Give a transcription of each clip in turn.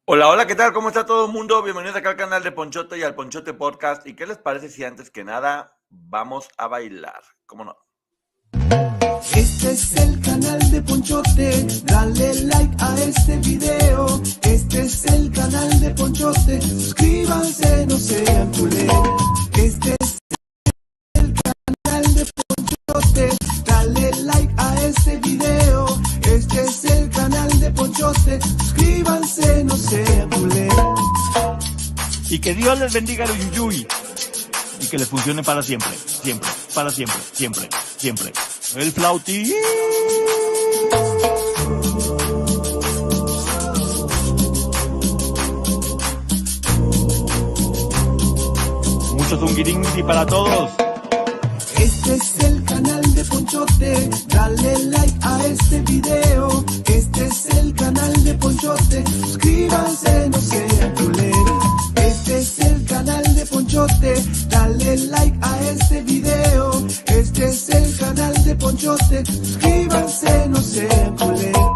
Hola, hola, ¿qué tal? ¿Cómo está todo el mundo? Bienvenidos acá al canal de Ponchote y al Ponchote Podcast. ¿Y qué les parece si antes que nada vamos a bailar? ¿Cómo no? Este es el canal de Ponchote, dale like a este video. Este es el canal de Ponchote, suscríbanse, no sean culeros. Este es el canal de Ponchote, dale like a este video. Este es el canal de Ponchote, suscríbanse, no sean culeros. Y que Dios les bendiga el Uyuyuy. Y que les funcione para siempre, siempre, para siempre, siempre, siempre. El flautín. Mucho zunguiringui para todos. Este es el canal de Ponchote, dale like a este video. Este es el canal de Ponchote, suscríbanse, no sean culeros. Este es el canal de Ponchote, dale like a este video. Este es el canal de Ponchote, suscríbanse, no sean culeros.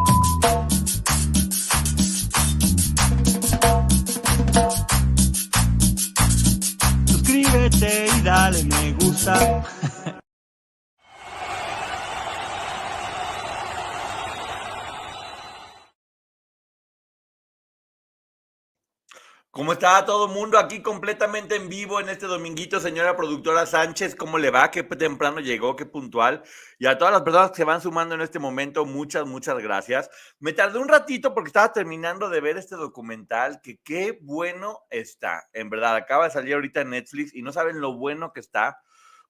Suscríbete y dale me gusta. ¿Cómo está todo el mundo aquí completamente en vivo en este dominguito, señora productora Sánchez? ¿Cómo le va? Qué temprano llegó, qué puntual. Y a todas las personas que se van sumando en este momento, muchas gracias. Me tardé un ratito porque estaba terminando de ver este documental, que qué bueno está. En verdad, acaba de salir ahorita en Netflix y no saben lo bueno que está.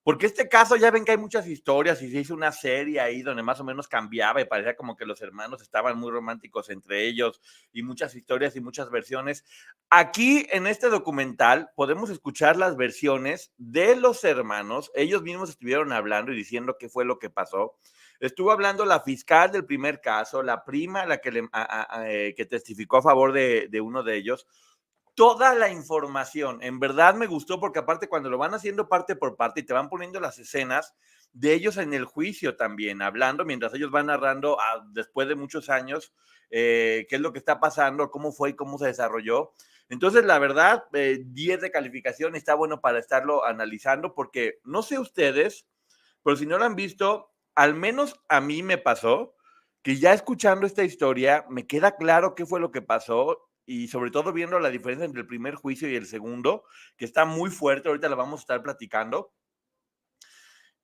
Porque este caso ya ven que hay muchas historias y se hizo una serie ahí donde más o menos cambiaba y parecía como que los hermanos estaban muy románticos entre ellos y muchas historias y muchas versiones. Aquí en este documental podemos escuchar las versiones de los hermanos. Ellos mismos estuvieron hablando y diciendo qué fue lo que pasó. Estuvo hablando la fiscal del primer caso, la prima, la que testificó a favor de uno de ellos, toda la información. En verdad me gustó porque aparte cuando lo van haciendo parte por parte y te van poniendo las escenas de ellos en el juicio también, hablando mientras ellos van narrando después de muchos años qué es lo que está pasando, cómo fue y cómo se desarrolló. Entonces, la verdad, 10 de calificación, está bueno para estarlo analizando porque no sé ustedes, pero si no lo han visto, al menos a mí me pasó que ya escuchando esta historia me queda claro qué fue lo que pasó y sobre todo viendo la diferencia entre el primer juicio y el segundo, que está muy fuerte, ahorita la vamos a estar platicando.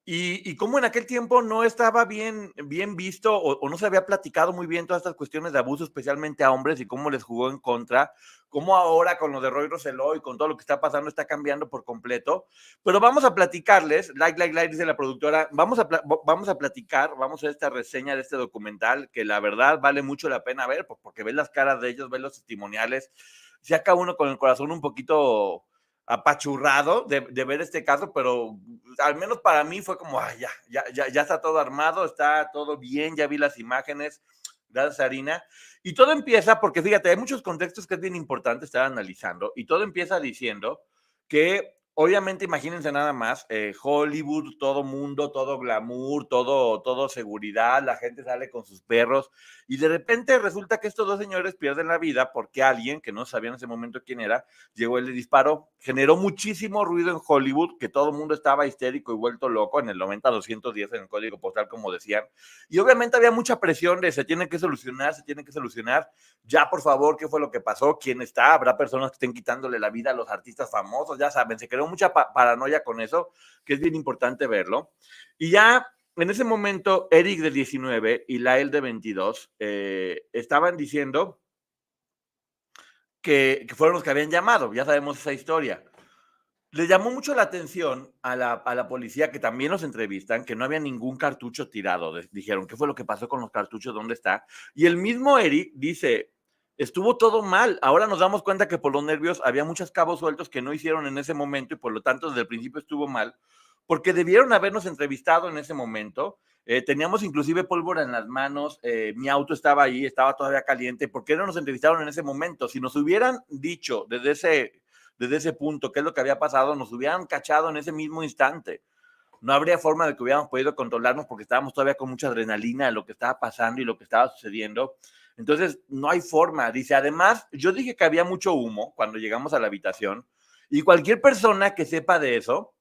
Y cómo en aquel tiempo no estaba bien visto o no se había platicado muy bien todas estas cuestiones de abuso, especialmente a hombres, y cómo les jugó en contra, cómo ahora con lo de Roy Rosselló y con todo lo que está pasando está cambiando por completo. Pero vamos a platicarles, dice la productora, vamos a platicar, vamos a hacer esta reseña de este documental, que la verdad vale mucho la pena ver, porque ves las caras de ellos, ves los testimoniales, se acaba uno con el corazón un poquito apachurrado de ver este caso, pero al menos para mí fue como, ay, ya está todo armado, está todo bien, ya vi las imágenes, gracias Sarina. Y todo empieza, porque fíjate, hay muchos contextos que es bien importante estar analizando, y todo empieza diciendo que, obviamente, imagínense nada más, Hollywood, todo mundo, todo glamour, todo seguridad, la gente sale con sus perros, y de repente resulta que estos dos señores pierden la vida porque alguien, que no sabía en ese momento quién era, llegó y le disparó. Generó muchísimo ruido en Hollywood, que todo el mundo estaba histérico y vuelto loco en el 90-210 en el código postal, como decían. Y obviamente había mucha presión de se tiene que solucionar, se tiene que solucionar. Ya, por favor, ¿qué fue lo que pasó? ¿Quién está? ¿Habrá personas que estén quitándole la vida a los artistas famosos? Ya saben, se creó mucha paranoia con eso, que es bien importante verlo. Y ya en ese momento, Eric de 19 y Lael de 22 estaban diciendo que fueron los que habían llamado, ya sabemos esa historia. Les llamó mucho la atención a la policía, que también los entrevistan, que no había ningún cartucho tirado. Dijeron, ¿qué fue lo que pasó con los cartuchos? ¿Dónde está? Y el mismo Eric dice, estuvo todo mal. Ahora nos damos cuenta que por los nervios había muchos cabos sueltos que no hicieron en ese momento y por lo tanto desde el principio estuvo mal, porque debieron habernos entrevistado en ese momento. Teníamos inclusive pólvora en las manos, mi auto estaba ahí, estaba todavía caliente. ¿Por qué no nos entrevistaron en ese momento? Si nos hubieran dicho desde ese punto qué es lo que había pasado, nos hubieran cachado en ese mismo instante. No habría forma de que hubiéramos podido controlarnos porque estábamos todavía con mucha adrenalina de lo que estaba pasando y lo que estaba sucediendo. Entonces, no hay forma. Dice, además, yo dije que había mucho humo cuando llegamos a la habitación y cualquier persona que sepa de eso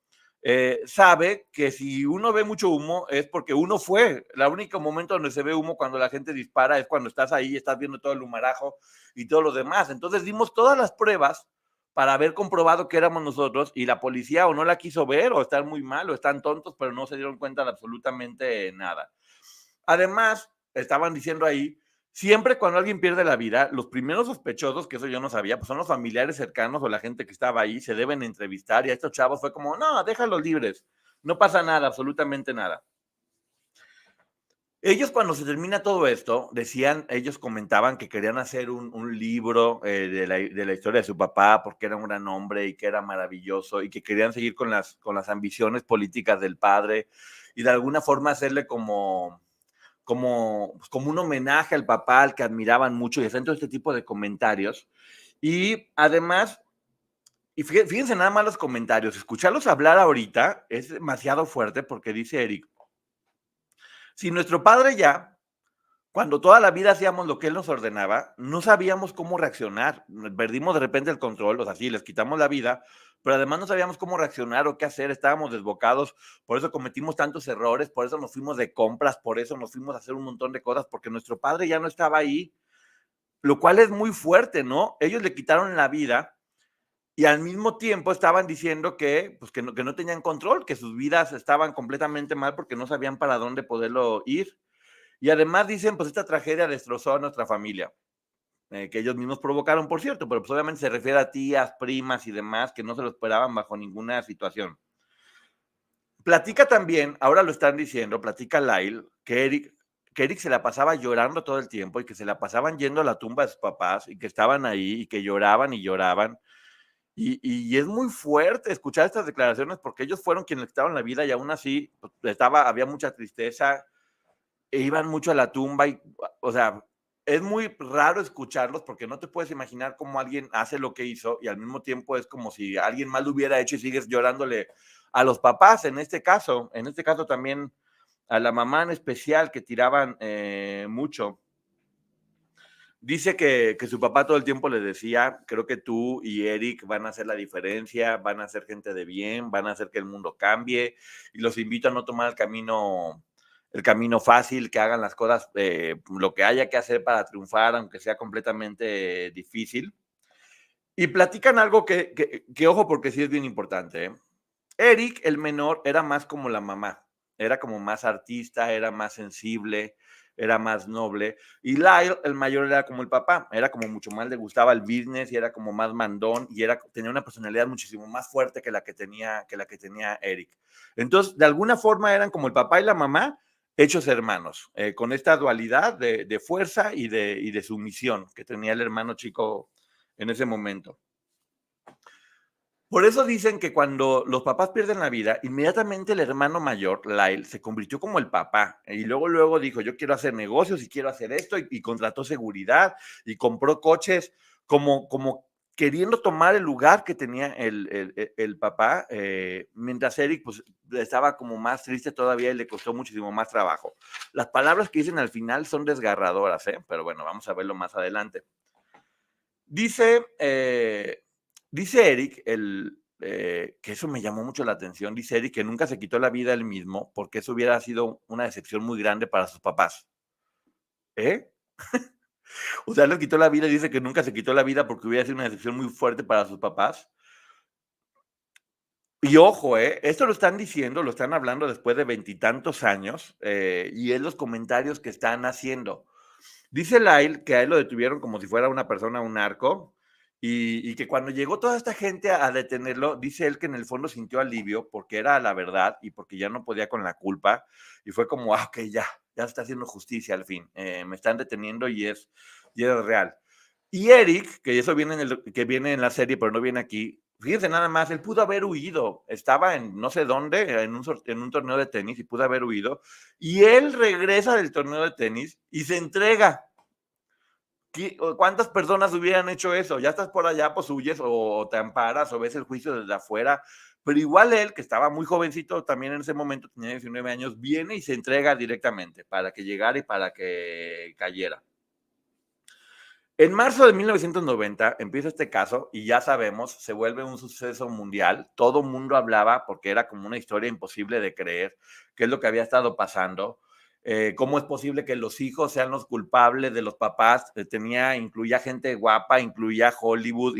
sabe que si uno ve mucho humo es porque uno fue. El único momento donde se ve humo cuando la gente dispara es cuando estás ahí, estás viendo todo el humarajo y todo lo demás. Entonces dimos todas las pruebas para haber comprobado que éramos nosotros y la policía o no la quiso ver o están muy mal o están tontos, pero no se dieron cuenta de absolutamente nada. Además, estaban diciendo ahí, siempre cuando alguien pierde la vida, los primeros sospechosos, que eso yo no sabía, pues son los familiares cercanos o la gente que estaba ahí, se deben entrevistar y a estos chavos fue como, no, déjalos libres, no pasa nada, absolutamente nada. Ellos cuando se termina todo esto, decían, ellos comentaban que querían hacer un libro de la historia de su papá porque era un gran hombre y que era maravilloso y que querían seguir con las ambiciones políticas del padre y de alguna forma hacerle como un homenaje al papá, al que admiraban mucho y hacen todo este tipo de comentarios. Y además, y fíjense nada más los comentarios, escucharlos hablar ahorita es demasiado fuerte porque dice Eric, si nuestro padre ya cuando toda la vida hacíamos lo que él nos ordenaba, no sabíamos cómo reaccionar. Perdimos de repente el control, o sea, sí, les quitamos la vida, pero además no sabíamos cómo reaccionar o qué hacer, estábamos desbocados, por eso cometimos tantos errores, por eso nos fuimos de compras, por eso nos fuimos a hacer un montón de cosas, porque nuestro padre ya no estaba ahí, lo cual es muy fuerte, ¿no? Ellos le quitaron la vida y al mismo tiempo estaban diciendo que, pues, que no tenían control, que sus vidas estaban completamente mal porque no sabían para dónde poderlo ir. Y además dicen, pues esta tragedia destrozó a nuestra familia, que ellos mismos provocaron, por cierto, pero pues obviamente se refiere a tías, primas y demás que no se lo esperaban bajo ninguna situación. Platica también, ahora lo están diciendo, platica Lyle, que Eric se la pasaba llorando todo el tiempo y que se la pasaban yendo a la tumba de sus papás y que estaban ahí y que lloraban y lloraban. Y es muy fuerte escuchar estas declaraciones porque ellos fueron quienes le quitaron la vida y aún así pues, había mucha tristeza, e iban mucho a la tumba y, o sea, es muy raro escucharlos porque no te puedes imaginar cómo alguien hace lo que hizo y al mismo tiempo es como si alguien mal lo hubiera hecho y sigues llorándole a los papás, en este caso también a la mamá en especial que tiraban mucho. Dice que su papá todo el tiempo le decía, creo que tú y Eric van a hacer la diferencia, van a ser gente de bien, van a hacer que el mundo cambie y los invito a no tomar el camino fácil, que hagan las cosas, lo que haya que hacer para triunfar, aunque sea completamente difícil. Y platican algo que ojo, porque sí es bien importante. Eric, el menor, era más como la mamá, era como más artista, era más sensible, era más noble. Y Lyle, el mayor, era como el papá, era como mucho más, le gustaba el business y era como más mandón y tenía una personalidad muchísimo más fuerte que la que tenía Eric. Entonces, de alguna forma eran como el papá y la mamá, hechos hermanos, con esta dualidad de fuerza y de sumisión que tenía el hermano chico en ese momento. Por eso dicen que cuando los papás pierden la vida, inmediatamente el hermano mayor, Lyle, se convirtió como el papá. Y luego dijo, yo quiero hacer negocios y quiero hacer esto, y contrató seguridad y compró coches como queriendo tomar el lugar que tenía el papá, mientras Eric pues, estaba como más triste todavía y le costó muchísimo más trabajo. Las palabras que dicen al final son desgarradoras, pero bueno, vamos a verlo más adelante. Dice Eric, que eso me llamó mucho la atención, dice Eric que nunca se quitó la vida él mismo porque eso hubiera sido una decepción muy grande para sus papás. O sea, les quitó la vida y dice que nunca se quitó la vida porque hubiera sido una decepción muy fuerte para sus papás. Y ojo, esto lo están diciendo, lo están hablando después de 20 y tantos años, y es los comentarios que están haciendo. Dice Lyle que a él lo detuvieron como si fuera una persona, un narco, y que cuando llegó toda esta gente a detenerlo, dice él que en el fondo sintió alivio porque era la verdad y porque ya no podía con la culpa, y fue como, ok, ya se está haciendo justicia al fin, me están deteniendo y es real. Y Eric, que eso que viene en la serie, pero no viene aquí, fíjense nada más, él pudo haber huido, estaba en no sé dónde, en un torneo de tenis y pudo haber huido, y él regresa del torneo de tenis y se entrega. ¿Cuántas personas hubieran hecho eso? Ya estás por allá, pues huyes o te amparas o ves el juicio desde afuera, pero igual él, que estaba muy jovencito también en ese momento, tenía 19 años, viene y se entrega directamente para que llegara y para que cayera. En marzo de 1990 empieza este caso y ya sabemos, se vuelve un suceso mundial. Todo el mundo hablaba porque era como una historia imposible de creer, qué es lo que había estado pasando, cómo es posible que los hijos sean los culpables de los papás. Incluía gente guapa, incluía Hollywood,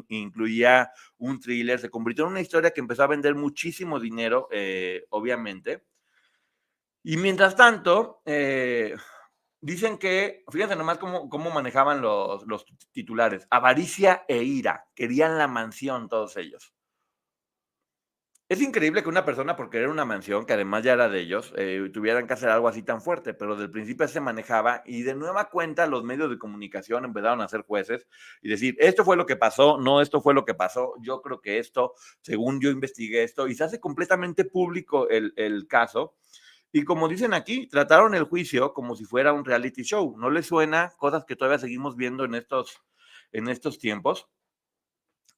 incluía un thriller. Se convirtió en una historia que empezó a vender muchísimo dinero, obviamente. Y mientras tanto, dicen que, fíjense nomás cómo manejaban los titulares, avaricia e ira, querían la mansión todos ellos. Es increíble que una persona por querer una mansión, que además ya era de ellos, tuvieran que hacer algo así tan fuerte, pero del principio se manejaba y de nueva cuenta los medios de comunicación empezaron a ser jueces y decir, esto fue lo que pasó, no, esto fue lo que pasó, yo creo que esto, según yo investigué esto, y se hace completamente público el caso. Y como dicen aquí, trataron el juicio como si fuera un reality show. ¿No les suena cosas que todavía seguimos viendo en estos tiempos?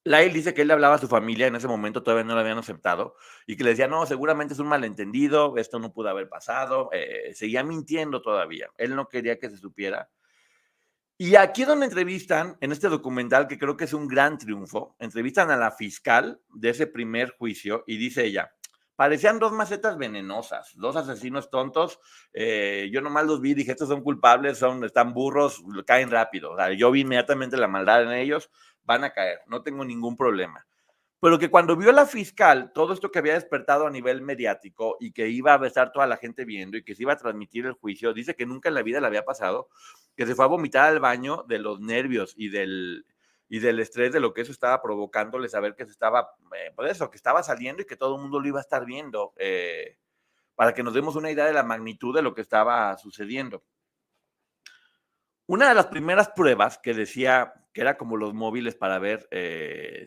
Lyle dice que él le hablaba a su familia en ese momento, todavía no lo habían aceptado, y que le decía, no, seguramente es un malentendido, esto no pudo haber pasado, seguía mintiendo todavía, él no quería que se supiera. Y aquí es donde entrevistan, en este documental, que creo que es un gran triunfo, entrevistan a la fiscal de ese primer juicio y dice ella, parecían dos macetas venenosas, dos asesinos tontos, yo nomás los vi, dije, estos son culpables, están burros, caen rápido, o sea, yo vi inmediatamente la maldad en ellos, van a caer, no tengo ningún problema. Pero que cuando vio la fiscal todo esto que había despertado a nivel mediático y que iba a estar toda la gente viendo y que se iba a transmitir el juicio, dice que nunca en la vida le había pasado, que se fue a vomitar al baño de los nervios y del estrés de lo que eso estaba provocándole, saber que se estaba, pues eso, que estaba saliendo y que todo el mundo lo iba a estar viendo, para que nos demos una idea de la magnitud de lo que estaba sucediendo. Una de las primeras pruebas que decía que era como los móviles para ver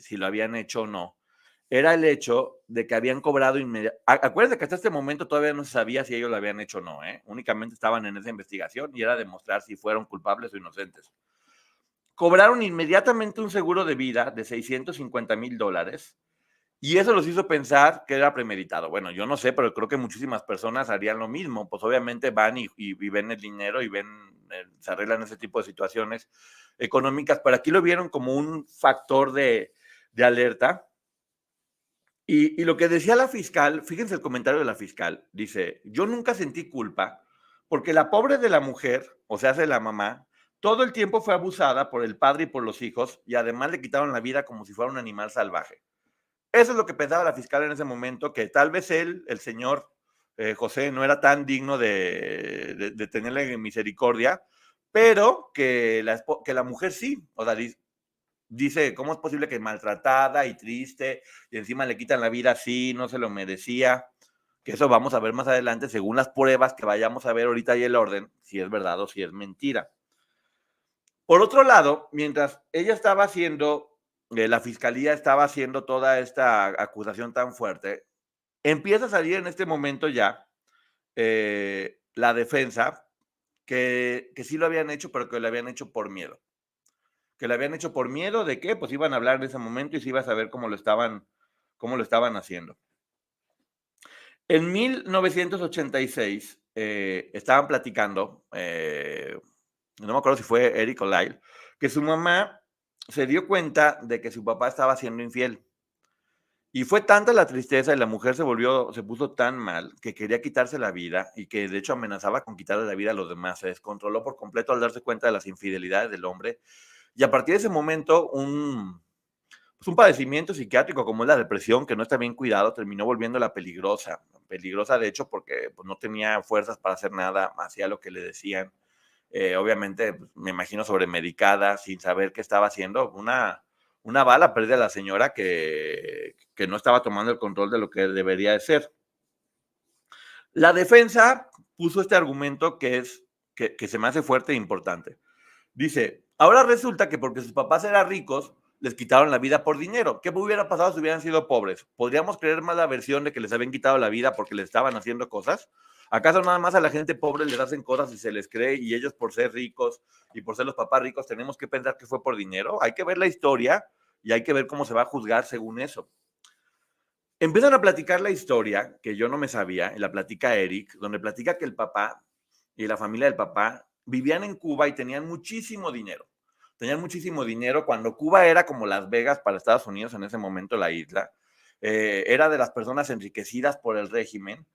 si lo habían hecho o no, era el hecho de que habían cobrado inmediatamente. Acuérdense que hasta este momento todavía no se sabía si ellos lo habían hecho o no, únicamente estaban en esa investigación y era demostrar si fueron culpables o inocentes. Cobraron inmediatamente un seguro de vida de $650,000 y eso los hizo pensar que era premeditado. Bueno, yo no sé, pero creo que muchísimas personas harían lo mismo. Pues obviamente van y ven el dinero y ven, se arreglan ese tipo de situaciones económicas, pero aquí lo vieron como un factor de alerta. Y lo que decía la fiscal, fíjense el comentario de la fiscal, dice, yo nunca sentí culpa porque la pobre de la mujer, o sea, de la mamá, todo el tiempo fue abusada por el padre y por los hijos y además le quitaron la vida como si fuera un animal salvaje. Eso es lo que pensaba la fiscal en ese momento, que tal vez él, el señor José, no era tan digno de tenerle misericordia, pero que la mujer sí. O sea, dice, ¿cómo es posible que maltratada y triste y encima le quitan la vida así, no se lo merecía? Que eso vamos a ver más adelante según las pruebas que vayamos a ver ahorita y el orden, si es verdad o si es mentira. Por otro lado, mientras ella estaba haciendo, la fiscalía estaba haciendo toda esta acusación tan fuerte, empieza a salir en este momento ya la defensa que sí lo habían hecho, pero que lo habían hecho por miedo. Que lo habían hecho por miedo de qué, pues iban a hablar en ese momento y se iba a saber cómo lo estaban haciendo. En 1986 estaban platicando, no me acuerdo si fue Eric o Lyle, que su mamá se dio cuenta de que su papá estaba siendo infiel. Y fue tanta la tristeza y la mujer se puso tan mal que quería quitarse la vida y que de hecho amenazaba con quitarle la vida a los demás. Se descontroló por completo al darse cuenta de las infidelidades del hombre. Y a partir de ese momento, un padecimiento psiquiátrico como es la depresión, que no está bien cuidado, terminó volviéndola peligrosa. Peligrosa, de hecho, porque pues, no tenía fuerzas para hacer nada, hacía lo que le decían. Obviamente, pues, me imagino sobremedicada, sin saber qué estaba haciendo. Una bala perdida a la señora que no estaba tomando el control de lo que debería de ser. La defensa puso este argumento que se me hace fuerte e importante. Dice, ahora resulta que porque sus papás eran ricos, les quitaron la vida por dinero. ¿Qué hubiera pasado si hubieran sido pobres? ¿Podríamos creer más la versión de que les habían quitado la vida porque les estaban haciendo cosas? ¿Acaso nada más a la gente pobre les hacen cosas y se les cree y ellos por ser ricos y por ser los papás ricos tenemos que pensar que fue por dinero? Hay que ver la historia y hay que ver cómo se va a juzgar según eso. Empiezan a platicar la historia, que yo no me sabía, y la platica Eric, donde platica que el papá y la familia del papá vivían en Cuba y tenían muchísimo dinero. tenían muchísimo dinero. Cuando Cuba era como Las Vegas para Estados Unidos en ese momento, la isla, era de las personas enriquecidas por el régimen,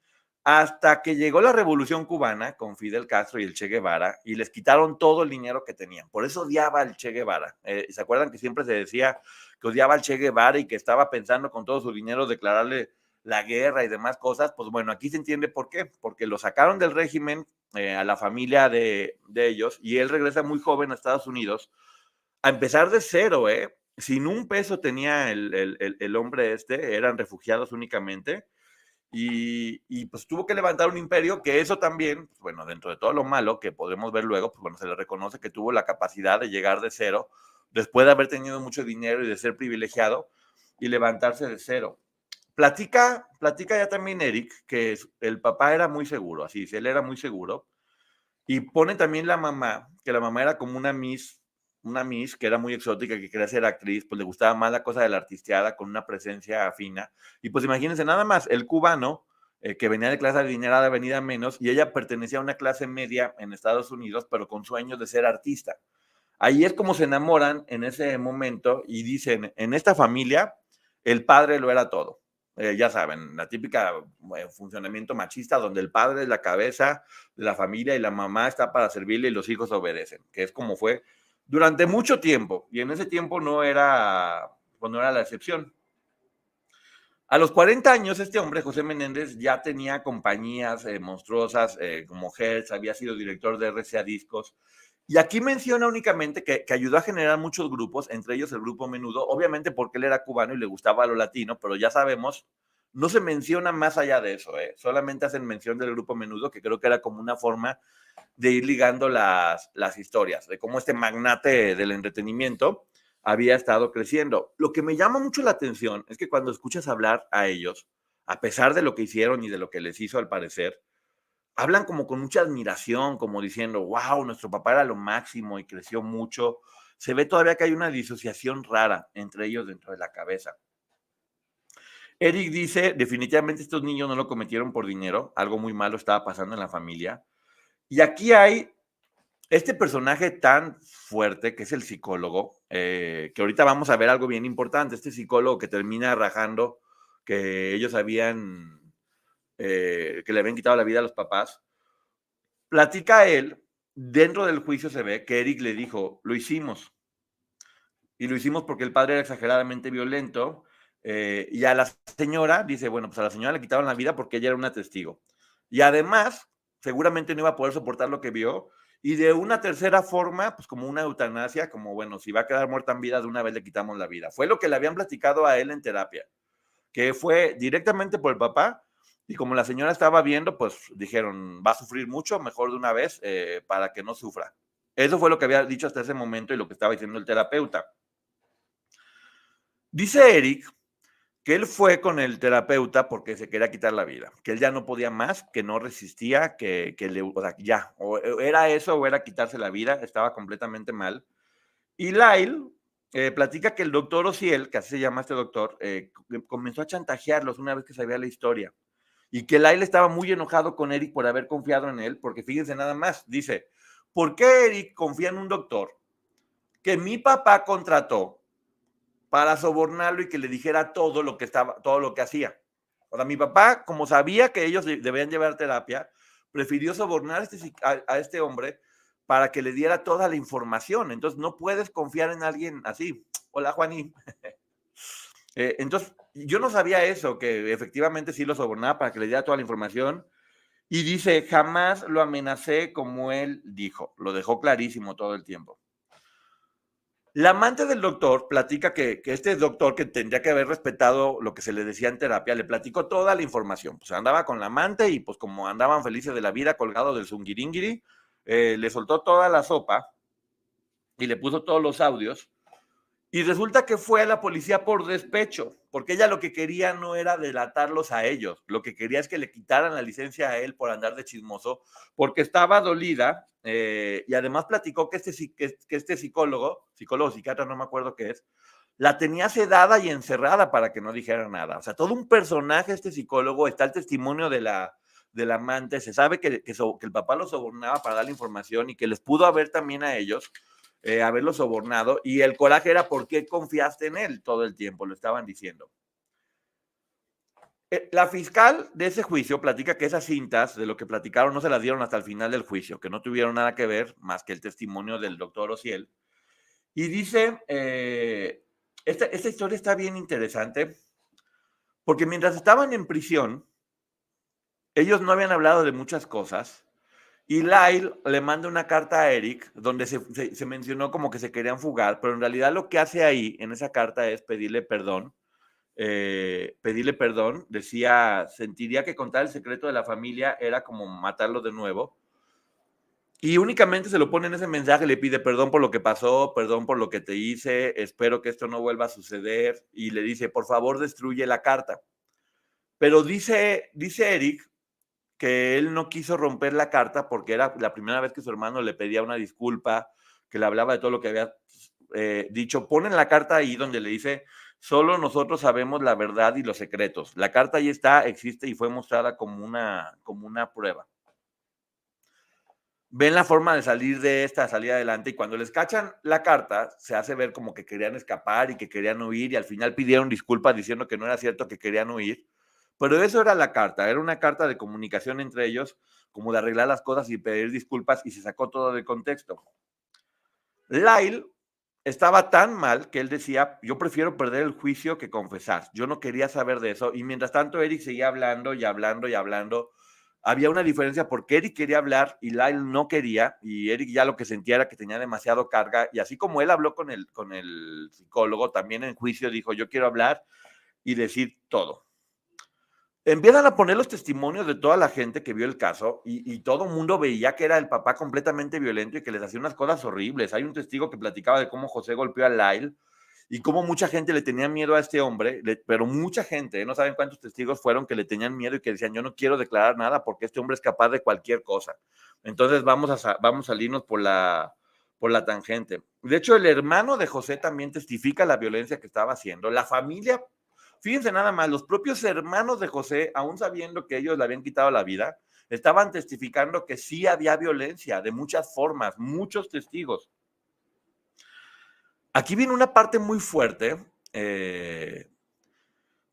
hasta que llegó la Revolución Cubana con Fidel Castro y el Che Guevara y les quitaron todo el dinero que tenían. Por eso odiaba al Che Guevara. ¿Se acuerdan que siempre se decía que odiaba al Che Guevara y que estaba pensando con todo su dinero declararle la guerra y demás cosas? Pues bueno, aquí se entiende por qué. Porque lo sacaron del régimen a la familia de ellos y él regresa muy joven a Estados Unidos a empezar de cero, sin un peso tenía el hombre eran refugiados únicamente, y pues tuvo que levantar un imperio, que eso también, pues bueno, dentro de todo lo malo que podemos ver luego, pues bueno, se le reconoce que tuvo la capacidad de llegar de cero, después de haber tenido mucho dinero y de ser privilegiado, y levantarse de cero. Platica ya también Eric, que el papá era muy seguro, así dice, él era muy seguro, y pone también la mamá, que la mamá era como una Miss que era muy exótica, que quería ser actriz, pues le gustaba más la cosa de la artisteada, con una presencia fina. Y pues imagínense nada más, el cubano, que venía de clase adinerada, venida menos, y ella pertenecía a una clase media en Estados Unidos, pero con sueños de ser artista. Ahí es como se enamoran en ese momento y dicen, en esta familia, el padre lo era todo. Ya saben, la típica funcionamiento machista donde el padre es la cabeza de la familia y la mamá está para servirle y los hijos obedecen, que es como fue durante mucho tiempo, y en ese tiempo no era la excepción. A los 40 años, este hombre, José Menéndez, ya tenía compañías monstruosas como Hertz, había sido director de RCA Discos, y aquí menciona únicamente que ayudó a generar muchos grupos, entre ellos el grupo Menudo, obviamente porque él era cubano y le gustaba lo latino, pero ya sabemos, no se menciona más allá de eso, solamente hacen mención del grupo Menudo, que creo que era como una forma de ir ligando las historias, de cómo este magnate del entretenimiento había estado creciendo. Lo que me llama mucho la atención es que cuando escuchas hablar a ellos, a pesar de lo que hicieron y de lo que les hizo al parecer, hablan como con mucha admiración, como diciendo, wow, nuestro papá era lo máximo y creció mucho. Se ve todavía que hay una disociación rara entre ellos dentro de la cabeza. Eric dice, definitivamente estos niños no lo cometieron por dinero, algo muy malo estaba pasando en la familia. Y aquí hay este personaje tan fuerte que es el psicólogo, que ahorita vamos a ver algo bien importante, este psicólogo que termina rajando que ellos que le habían quitado la vida a los papás, platica él, dentro del juicio se ve que Eric le dijo, lo hicimos, y lo hicimos porque el padre era exageradamente violento, y a la señora, dice, bueno, pues a la señora le quitaron la vida porque ella era una testigo, y además, seguramente no iba a poder soportar lo que vio, y de una tercera forma, pues como una eutanasia, como bueno, si va a quedar muerta en vida, de una vez le quitamos la vida. Fue lo que le habían platicado a él en terapia, que fue directamente por el papá, y como la señora estaba viendo, pues dijeron, va a sufrir mucho, mejor de una vez, para que no sufra. Eso fue lo que había dicho hasta ese momento y lo que estaba diciendo el terapeuta. Dice Eric que él fue con el terapeuta porque se quería quitar la vida, que él ya no podía más, que no resistía, o sea, ya, o era eso o era quitarse la vida, estaba completamente mal. Y Lyle platica que el doctor Ociel, que así se llama este doctor, comenzó a chantajearlos una vez que sabía la historia, y que Lyle estaba muy enojado con Eric por haber confiado en él, porque fíjense nada más, dice, ¿por qué Eric confía en un doctor que mi papá contrató para sobornarlo y que le dijera todo lo que hacía? O sea, mi papá, como sabía que ellos debían llevar terapia, prefirió sobornar a este hombre para que le diera toda la información. Entonces, no puedes confiar en alguien así. Hola, Juaní. Entonces, yo no sabía eso, que efectivamente sí lo sobornaba para que le diera toda la información. Y dice, jamás lo amenacé como él dijo. Lo dejó clarísimo todo el tiempo. La amante del doctor platica que este doctor, que tendría que haber respetado lo que se le decía en terapia, le platicó toda la información. Pues andaba con la amante y pues como andaban felices de la vida colgados del zungiringiri, le soltó toda la sopa y le puso todos los audios. Y resulta que fue a la policía por despecho, porque ella lo que quería no era delatarlos a ellos, lo que quería es que le quitaran la licencia a él por andar de chismoso, porque estaba dolida, y además platicó que este psicólogo, psiquiatra, no me acuerdo qué es, la tenía sedada y encerrada para que no dijera nada. O sea, todo un personaje este psicólogo, está el testimonio de la amante, se sabe que el papá lo sobornaba para darle información y que les pudo haber también a ellos haberlo sobornado, y el coraje era por qué confiaste en él todo el tiempo, lo estaban diciendo. La fiscal de ese juicio platica que esas cintas de lo que platicaron no se las dieron hasta el final del juicio, que no tuvieron nada que ver más que el testimonio del doctor Ociel. Y dice, esta historia está bien interesante, porque mientras estaban en prisión, ellos no habían hablado de muchas cosas, y Lyle le manda una carta a Eric donde se mencionó como que se querían fugar, pero en realidad lo que hace ahí en esa carta es pedirle perdón. Decía, sentiría que contar el secreto de la familia era como matarlo de nuevo. Y únicamente se lo pone en ese mensaje, le pide perdón por lo que pasó, perdón por lo que te hice, espero que esto no vuelva a suceder. Y le dice, por favor, destruye la carta. Pero dice Eric que él no quiso romper la carta porque era la primera vez que su hermano le pedía una disculpa, que le hablaba de todo lo que había dicho. Ponen la carta ahí donde le dice, solo nosotros sabemos la verdad y los secretos. La carta ahí está, existe y fue mostrada como una prueba. Ven la forma de salir de esta, salir adelante, y cuando les cachan la carta, se hace ver como que querían escapar y que querían huir, y al final pidieron disculpas diciendo que no era cierto que querían huir. Pero eso era la carta, era una carta de comunicación entre ellos, como de arreglar las cosas y pedir disculpas, y se sacó todo de contexto. Lyle estaba tan mal que él decía, yo prefiero perder el juicio que confesar. Yo no quería saber de eso, y mientras tanto Eric seguía hablando y hablando y hablando. Había una diferencia porque Eric quería hablar y Lyle no quería, y Eric ya lo que sentía era que tenía demasiado carga, y así como él habló con el psicólogo, también en juicio dijo, yo quiero hablar y decir todo. Empiezan a poner los testimonios de toda la gente que vio el caso, y todo el mundo veía que era el papá completamente violento y que les hacía unas cosas horribles. Hay un testigo que platicaba de cómo José golpeó a Lyle y cómo mucha gente le tenía miedo a este hombre, pero mucha gente, no saben cuántos testigos fueron que le tenían miedo y que decían, yo no quiero declarar nada porque este hombre es capaz de cualquier cosa. Entonces vamos a salirnos por la tangente. De hecho, el hermano de José también testifica la violencia que estaba haciendo. La familia, fíjense nada más, los propios hermanos de José, aún sabiendo que ellos le habían quitado la vida, estaban testificando que sí había violencia de muchas formas, muchos testigos. Aquí viene una parte muy fuerte,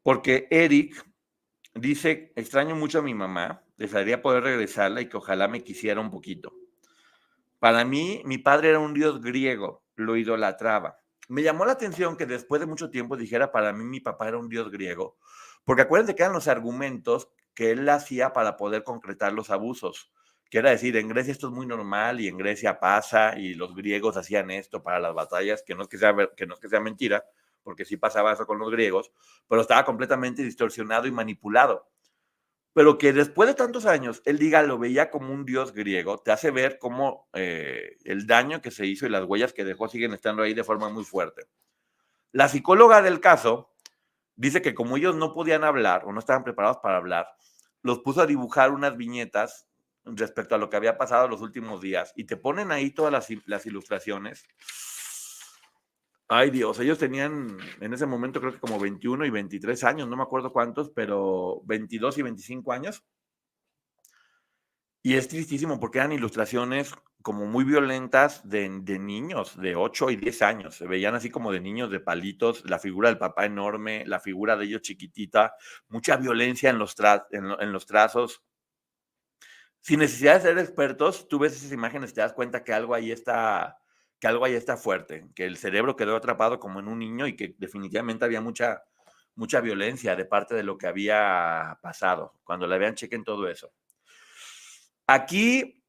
porque Eric dice, extraño mucho a mi mamá, desearía poder regresarla y que ojalá me quisiera un poquito. Para mí, mi padre era un dios griego, lo idolatraba. Me llamó la atención que después de mucho tiempo dijera, para mí mi papá era un dios griego, porque acuérdense que eran los argumentos que él hacía para poder concretar los abusos. Que era decir, en Grecia esto es muy normal y en Grecia pasa y los griegos hacían esto para las batallas, que no es que sea mentira, porque sí pasaba eso con los griegos, pero estaba completamente distorsionado y manipulado. Pero que después de tantos años él diga, lo veía como un dios griego, te hace ver cómo el daño que se hizo y las huellas que dejó siguen estando ahí de forma muy fuerte. La psicóloga del caso dice que como ellos no podían hablar o no estaban preparados para hablar, los puso a dibujar unas viñetas respecto a lo que había pasado los últimos días, y te ponen ahí todas las ilustraciones. Ay Dios, ellos tenían en ese momento creo que como 21 y 23 años, no me acuerdo cuántos, pero 22 y 25 años. Y es tristísimo porque eran ilustraciones como muy violentas de niños de 8 y 10 años. Se veían así como de niños de palitos, la figura del papá enorme, la figura de ellos chiquitita, mucha violencia en los trazos. Sin necesidad de ser expertos, tú ves esas imágenes y te das cuenta que algo ahí está fuerte, que el cerebro quedó atrapado como en un niño y que definitivamente había mucha violencia de parte de lo que había pasado. Cuando la vean, chequen todo eso. Aquí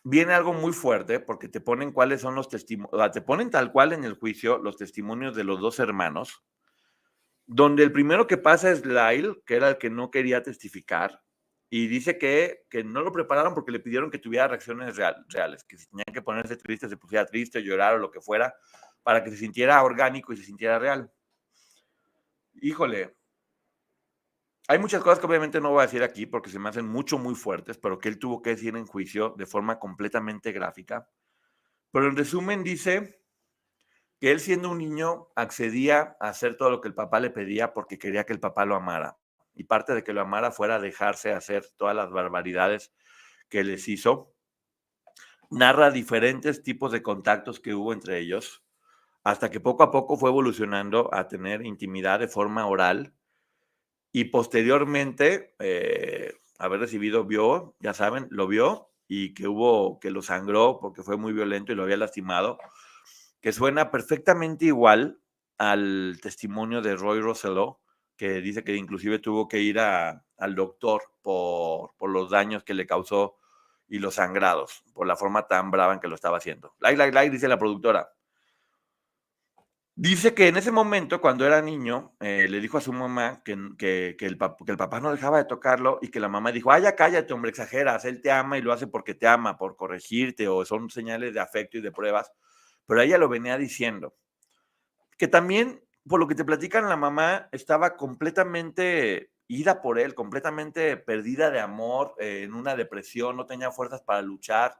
viene algo muy fuerte porque te ponen cuáles son los testimonios, te ponen tal cual en el juicio los testimonios de los dos hermanos, donde el primero que pasa es Lyle, que era el que no quería testificar, y dice que no lo prepararon porque le pidieron que tuviera reacciones reales, que si tenía que ponerse triste, se pusiera triste, llorar o lo que fuera, para que se sintiera orgánico y se sintiera real. Híjole, hay muchas cosas que obviamente no voy a decir aquí porque se me hacen muy fuertes, pero que él tuvo que decir en juicio de forma completamente gráfica. Pero en resumen dice que él, siendo un niño, accedía a hacer todo lo que el papá le pedía porque quería que el papá lo amara. Y parte de que lo amara fuera dejarse hacer todas las barbaridades que les hizo. narra diferentes tipos de contactos que hubo entre ellos, hasta que poco a poco fue evolucionando a tener intimidad de forma oral y posteriormente haber recibido, ya saben, lo vio y que lo sangró porque fue muy violento y lo había lastimado, que suena perfectamente igual al testimonio de Roy Rosello, que dice que inclusive tuvo que ir al doctor por los daños que le causó y los sangrados, por la forma tan brava en que lo estaba haciendo. Dice la productora. Dice que en ese momento, cuando era niño, le dijo a su mamá que el papá no dejaba de tocarlo y que la mamá dijo, ay, ya cállate, hombre, exageras, él te ama y lo hace porque te ama, por corregirte, o son señales de afecto y de pruebas, pero ella lo venía diciendo. Que también, por lo que te platican, la mamá estaba completamente ida por él, completamente perdida de amor, en una depresión, no tenía fuerzas para luchar.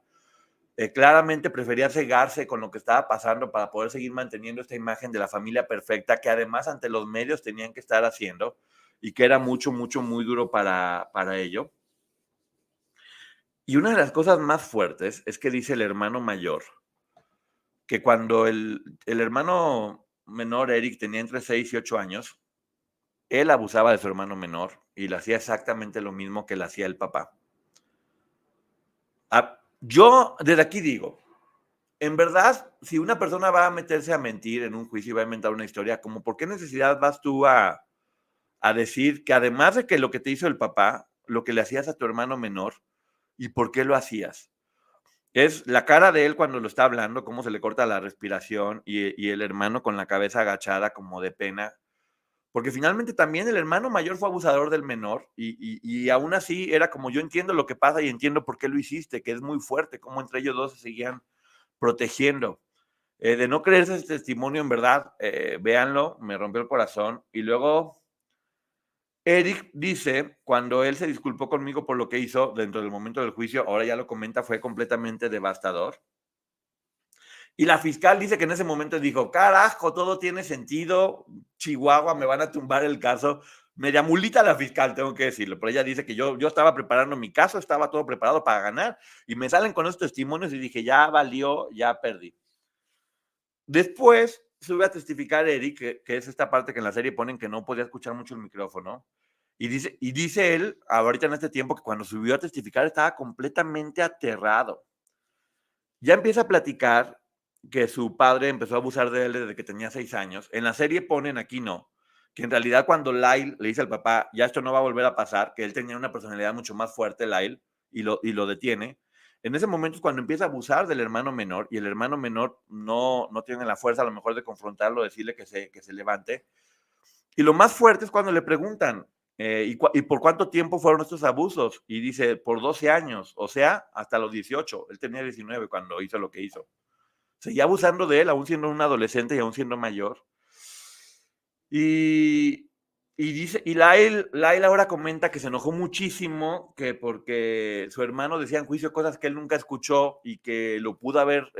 Claramente prefería cegarse con lo que estaba pasando para poder seguir manteniendo esta imagen de la familia perfecta, que además ante los medios tenían que estar haciendo y que era mucho, mucho, muy duro para ello. Y una de las cosas más fuertes es que dice el hermano mayor que cuando el hermano menor, Eric, tenía entre 6 y 8 años, él abusaba de su hermano menor y le hacía exactamente lo mismo que le hacía el papá. Yo desde aquí digo, en verdad, si una persona va a meterse a mentir en un juicio y va a inventar una historia, como por qué necesidad vas tú a decir que además de que lo que te hizo el papá, lo que le hacías a tu hermano menor, y por qué lo hacías. Es la cara de él cuando lo está hablando, cómo se le corta la respiración y el hermano con la cabeza agachada como de pena. Porque finalmente también el hermano mayor fue abusador del menor y aún así era como yo entiendo lo que pasa y entiendo por qué lo hiciste, que es muy fuerte, cómo entre ellos dos se seguían protegiendo. De no creerse ese testimonio, en verdad, véanlo, me rompió el corazón. Y luego Eric dice, cuando él se disculpó conmigo por lo que hizo dentro del momento del juicio, ahora ya lo comenta, fue completamente devastador. Y la fiscal dice que en ese momento dijo, carajo, todo tiene sentido, Chihuahua, me van a tumbar el caso. Media mulita la fiscal, tengo que decirlo, pero ella dice que yo estaba preparando mi caso, estaba todo preparado para ganar, y me salen con esos testimonios y dije, ya valió, ya perdí. Después sube a testificar Eric, que es esta parte que en la serie ponen que no podía escuchar mucho el micrófono, y dice él, ahorita en este tiempo, que cuando subió a testificar estaba completamente aterrado. Ya empieza a platicar que su padre empezó a abusar de él desde que tenía 6 años. En la serie ponen, aquí no, que en realidad cuando Lyle le dice al papá, ya esto no va a volver a pasar, que él tenía una personalidad mucho más fuerte, Lyle, y lo detiene. En ese momento es cuando empieza a abusar del hermano menor y el hermano menor no tiene la fuerza a lo mejor de confrontarlo, decirle que se levante. Y lo más fuerte es cuando le preguntan, ¿y por cuánto tiempo fueron estos abusos? Y dice, por 12 años, o sea, hasta los 18. Él tenía 19 cuando hizo lo que hizo. Seguía abusando de él, aún siendo un adolescente y aún siendo mayor. Y Lyle ahora comenta que se enojó muchísimo, que porque su hermano decía en juicio cosas que él nunca escuchó y que lo pudo haber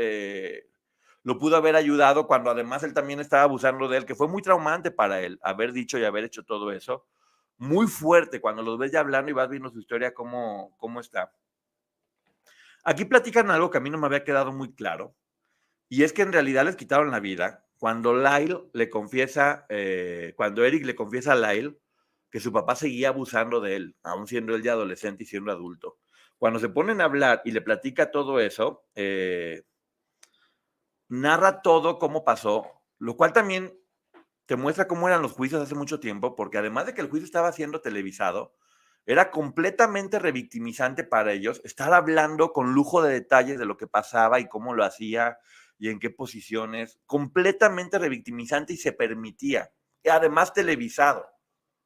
ayudado cuando además él también estaba abusando de él, que fue muy traumante para él haber dicho y haber hecho todo eso. Muy fuerte cuando los ves ya hablando y vas viendo su historia, cómo está. Aquí platican algo que a mí no me había quedado muy claro, y es que en realidad les quitaron la vida cuando Lyle le confiesa, cuando Eric le confiesa a Lyle que su papá seguía abusando de él, aún siendo él ya adolescente y siendo adulto. Cuando se ponen a hablar y le platica todo eso, narra todo cómo pasó, lo cual también te muestra cómo eran los juicios hace mucho tiempo, porque además de que el juicio estaba siendo televisado, era completamente revictimizante para ellos estar hablando con lujo de detalles de lo que pasaba y cómo lo hacía y en qué posiciones, completamente revictimizante y se permitía, y además televisado,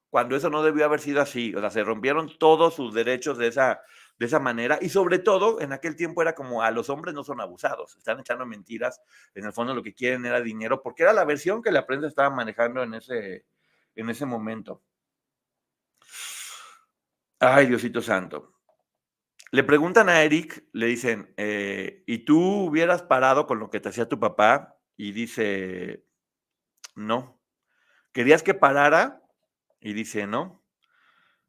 cuando eso no debió haber sido así. O sea, se rompieron todos sus derechos de esa manera y sobre todo en aquel tiempo era como a los hombres no son abusados, están echando mentiras, en el fondo lo que quieren era dinero, porque era la versión que la prensa estaba manejando en ese momento. Ay, Diosito santo. Le preguntan a Eric, le dicen, ¿y tú hubieras parado con lo que te hacía tu papá? Y dice, no. ¿Querías que parara? Y dice, no.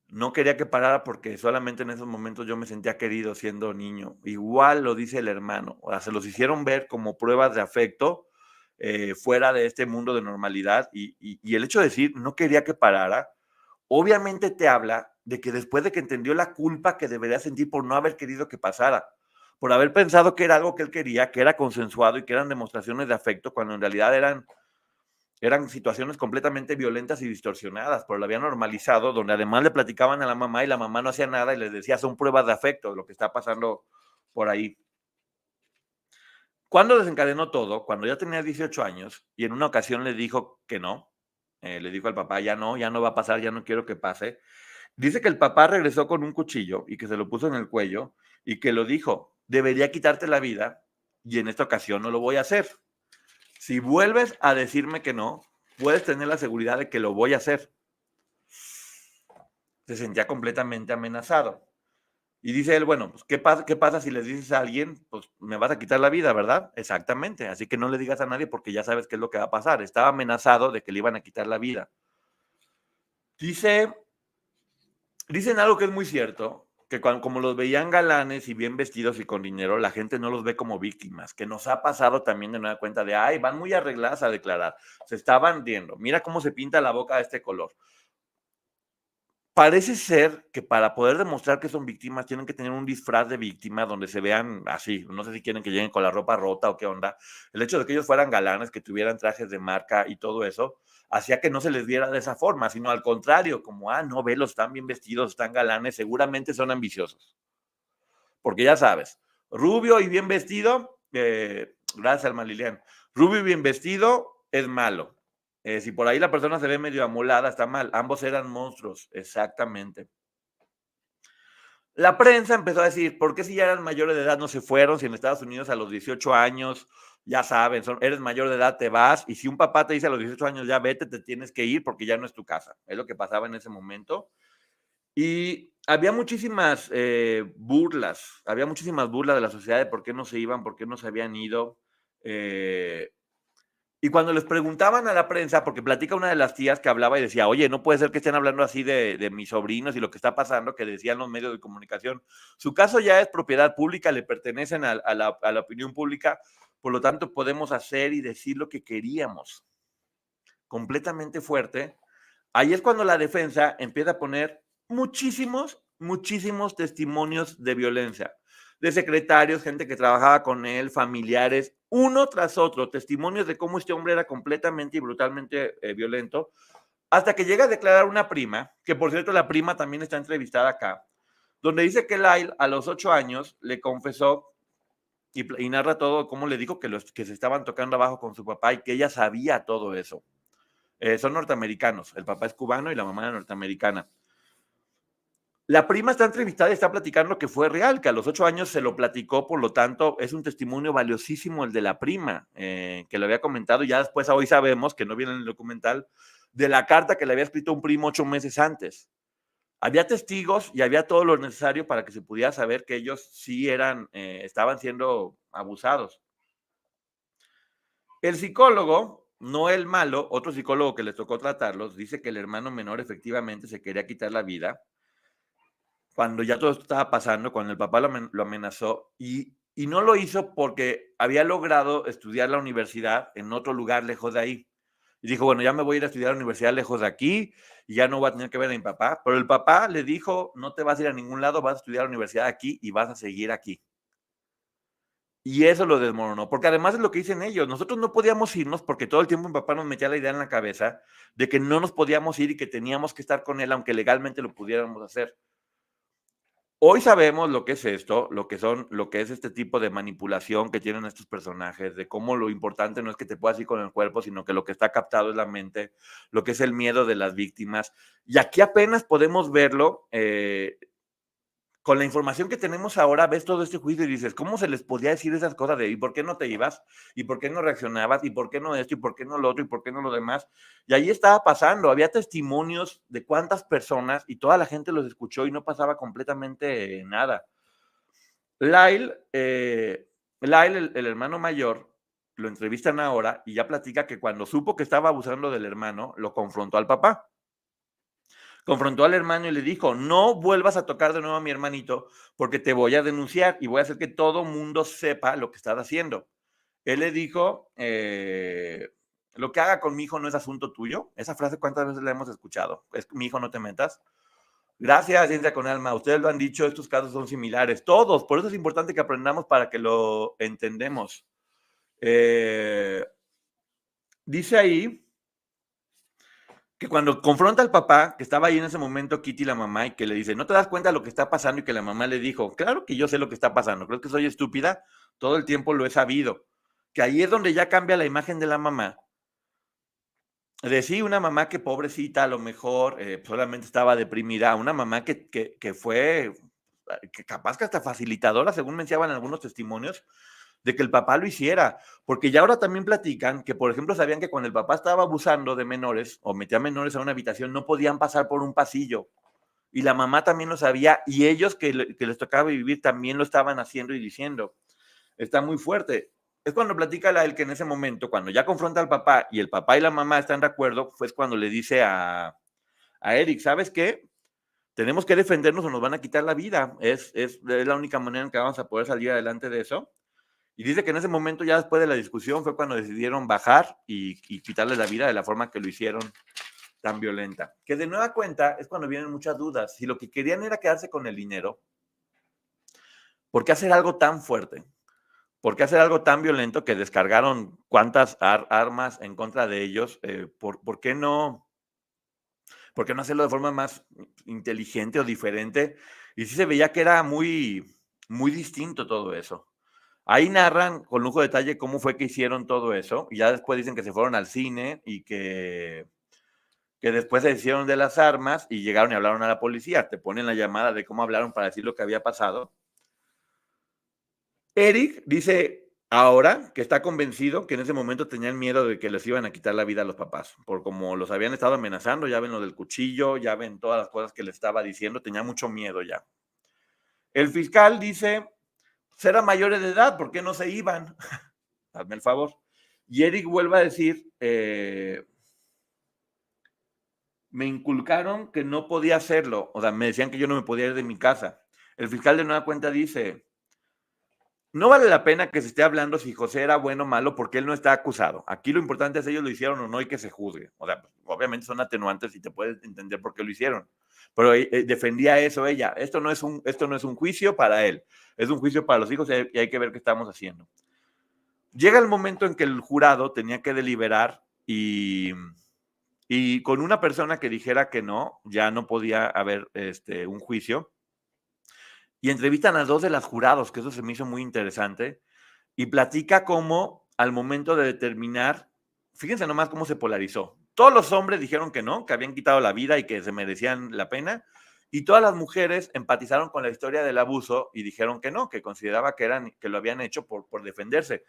No quería que parara porque solamente en esos momentos yo me sentía querido siendo niño. Igual lo dice el hermano, o sea, se los hicieron ver como pruebas de afecto fuera de este mundo de normalidad y el hecho de decir no quería que parara, obviamente te habla de que después de que entendió la culpa que debería sentir por no haber querido que pasara, por haber pensado que era algo que él quería, que era consensuado y que eran demostraciones de afecto, cuando en realidad eran situaciones completamente violentas y distorsionadas, pero lo habían normalizado, donde además le platicaban a la mamá y la mamá no hacía nada y les decía, son pruebas de afecto, lo que está pasando por ahí. Cuando desencadenó todo, cuando ya tenía 18 años y en una ocasión le dijo que no, le dijo al papá, ya no va a pasar, ya no quiero que pase. Dice que el papá regresó con un cuchillo y que se lo puso en el cuello y que lo dijo, debería quitarte la vida y en esta ocasión no lo voy a hacer. Si vuelves a decirme que no, puedes tener la seguridad de que lo voy a hacer. Se sentía completamente amenazado. Y dice él, bueno, pues qué pasa si le dices a alguien? Pues me vas a quitar la vida, ¿verdad? Exactamente. Así que no le digas a nadie porque ya sabes qué es lo que va a pasar. Estaba amenazado de que le iban a quitar la vida. Dice, dicen algo que es muy cierto, que como los veían galanes y bien vestidos y con dinero, la gente no los ve como víctimas, que nos ha pasado también de nueva cuenta de, ay, van muy arregladas a declarar, se estaban viendo, mira cómo se pinta la boca de este color. Parece ser que para poder demostrar que son víctimas tienen que tener un disfraz de víctima donde se vean así. No sé si quieren que lleguen con la ropa rota o qué onda. El hecho de que ellos fueran galanes, que tuvieran trajes de marca y todo eso, hacía que no se les viera de esa forma, sino al contrario, como, no, velos, están bien vestidos, están galanes, seguramente son ambiciosos. Porque ya sabes, rubio y bien vestido, gracias Alma Lilian, rubio y bien vestido es malo. Si por ahí la persona se ve medio amolada, está mal. Ambos eran monstruos, exactamente. La prensa empezó a decir, ¿por qué si ya eran mayores de edad no se fueron? Si en Estados Unidos a los 18 años, ya saben, eres mayor de edad, te vas. Y si un papá te dice a los 18 años, ya vete, te tienes que ir porque ya no es tu casa. Es lo que pasaba en ese momento. Y había muchísimas burlas de la sociedad de por qué no se iban, por qué no se habían ido. Y cuando les preguntaban a la prensa, porque platica una de las tías que hablaba y decía, oye, no puede ser que estén hablando así de mis sobrinos y lo que está pasando, que decían los medios de comunicación. Su caso ya es propiedad pública, le pertenecen a la opinión pública, por lo tanto podemos hacer y decir lo que queríamos. Completamente fuerte. Ahí es cuando la defensa empieza a poner muchísimos testimonios de violencia, de secretarios, gente que trabajaba con él, familiares, uno tras otro, testimonios de cómo este hombre era completamente y brutalmente violento, hasta que llega a declarar una prima, que por cierto la prima también está entrevistada acá, donde dice que Lyle a los 8 años le confesó y narra todo cómo le dijo que se estaban tocando abajo con su papá y que ella sabía todo eso. Son norteamericanos, el papá es cubano y la mamá era norteamericana. La prima está entrevistada y está platicando que fue real, que a los 8 años se lo platicó, por lo tanto, es un testimonio valiosísimo el de la prima, que lo había comentado, y ya después hoy sabemos, que no viene en el documental, de la carta que le había escrito un primo 8 meses antes. Había testigos y había todo lo necesario para que se pudiera saber que ellos sí estaban siendo abusados. El psicólogo, no el malo, otro psicólogo que les tocó tratarlos, dice que el hermano menor efectivamente se quería quitar la vida, cuando ya todo esto estaba pasando, cuando el papá lo amenazó y no lo hizo porque había logrado estudiar la universidad en otro lugar lejos de ahí. Y dijo, bueno, ya me voy a ir a estudiar a la universidad lejos de aquí y ya no voy a tener que ver a mi papá. Pero el papá le dijo, no te vas a ir a ningún lado, vas a estudiar a la universidad aquí y vas a seguir aquí. Y eso lo desmoronó, porque además es lo que dicen ellos, nosotros no podíamos irnos porque todo el tiempo mi papá nos metía la idea en la cabeza de que no nos podíamos ir y que teníamos que estar con él aunque legalmente lo pudiéramos hacer. Hoy sabemos lo que es esto, lo que es este tipo de manipulación que tienen estos personajes, de cómo lo importante no es que te puedas ir con el cuerpo, sino que lo que está captado es la mente, lo que es el miedo de las víctimas. Y aquí apenas podemos verlo, con la información que tenemos ahora, ves todo este juicio y dices, ¿cómo se les podía decir esas cosas de, ¿y por qué no te ibas? ¿Y por qué no reaccionabas? ¿Y por qué no esto? ¿Y por qué no lo otro? ¿Y por qué no lo demás? Y ahí estaba pasando, había testimonios de cuántas personas y toda la gente los escuchó y no pasaba completamente nada. Lyle, el hermano mayor, lo entrevistan ahora y ya platica que cuando supo que estaba abusando del hermano, lo confrontó al papá. confrontó al hermano y le dijo, no vuelvas a tocar de nuevo a mi hermanito porque te voy a denunciar y voy a hacer que todo mundo sepa lo que estás haciendo. Él le dijo, lo que haga con mi hijo no es asunto tuyo. Esa frase, ¿cuántas veces la hemos escuchado? Es mi hijo, no te metas. Gracias, Ciencia con Alma. Ustedes lo han dicho, estos casos son similares. Todos. Por eso es importante que aprendamos para que lo entendemos. Dice ahí que cuando confronta al papá, que estaba ahí en ese momento Kitty, la mamá, y que le dice, ¿no te das cuenta de lo que está pasando? Y que la mamá le dijo, claro que yo sé lo que está pasando. ¿Crees que soy estúpida? Todo el tiempo lo he sabido. Que ahí es donde ya cambia la imagen de la mamá. De sí, una mamá que pobrecita, a lo mejor solamente estaba deprimida, una mamá que fue, que capaz que hasta facilitadora, según mencionaban algunos testimonios, de que el papá lo hiciera, porque ya ahora también platican que, por ejemplo, sabían que cuando el papá estaba abusando de menores o metía menores a una habitación, no podían pasar por un pasillo, y la mamá también lo sabía, y ellos que les tocaba vivir también lo estaban haciendo y diciendo. Está muy fuerte. Es cuando platica él que en ese momento, cuando ya confronta al papá y el papá y la mamá están de acuerdo, fue cuando le dice a Eric, ¿sabes qué? Tenemos que defendernos o nos van a quitar la vida. Es la única manera en que vamos a poder salir adelante de eso. Y dice que en ese momento, ya después de la discusión, fue cuando decidieron bajar y quitarle la vida de la forma que lo hicieron tan violenta. Que de nueva cuenta es cuando vienen muchas dudas. Si lo que querían era quedarse con el dinero, ¿por qué hacer algo tan fuerte? ¿Por qué hacer algo tan violento que descargaron cuántas armas en contra de ellos? ¿Por qué no hacerlo de forma más inteligente o diferente? Y sí se veía que era muy, muy distinto todo eso. Ahí narran con lujo de detalle cómo fue que hicieron todo eso, y ya después dicen que se fueron al cine y que después se hicieron de las armas y llegaron y hablaron a la policía. Te ponen la llamada de cómo hablaron para decir lo que había pasado. Eric dice ahora que está convencido que en ese momento tenían miedo de que les iban a quitar la vida a los papás, por como los habían estado amenazando, ya ven lo del cuchillo, ya ven todas las cosas que le estaba diciendo, tenía mucho miedo ya. El fiscal dice, eran mayores de edad, ¿por qué no se iban? Hazme el favor. Y Eric vuelve a decir, me inculcaron que no podía hacerlo, o sea, me decían que yo no me podía ir de mi casa. El fiscal de nueva cuenta dice, no vale la pena que se esté hablando si José era bueno o malo porque él no está acusado. Aquí lo importante es ellos lo hicieron o no y que se juzgue. O sea, pues, obviamente son atenuantes y te puedes entender por qué lo hicieron. Pero defendía eso ella. Esto no es un juicio para él. Es un juicio para los hijos y hay que ver qué estamos haciendo. Llega el momento en que el jurado tenía que deliberar y con una persona que dijera que no, ya no podía haber un juicio. Y entrevistan a 2 de las jurados, que eso se me hizo muy interesante, y platica cómo al momento de determinar, fíjense nomás cómo se polarizó. Todos los hombres dijeron que no, que habían quitado la vida y que se merecían la pena, y todas las mujeres empatizaron con la historia del abuso y dijeron que no, que consideraba que lo habían hecho por defenderse.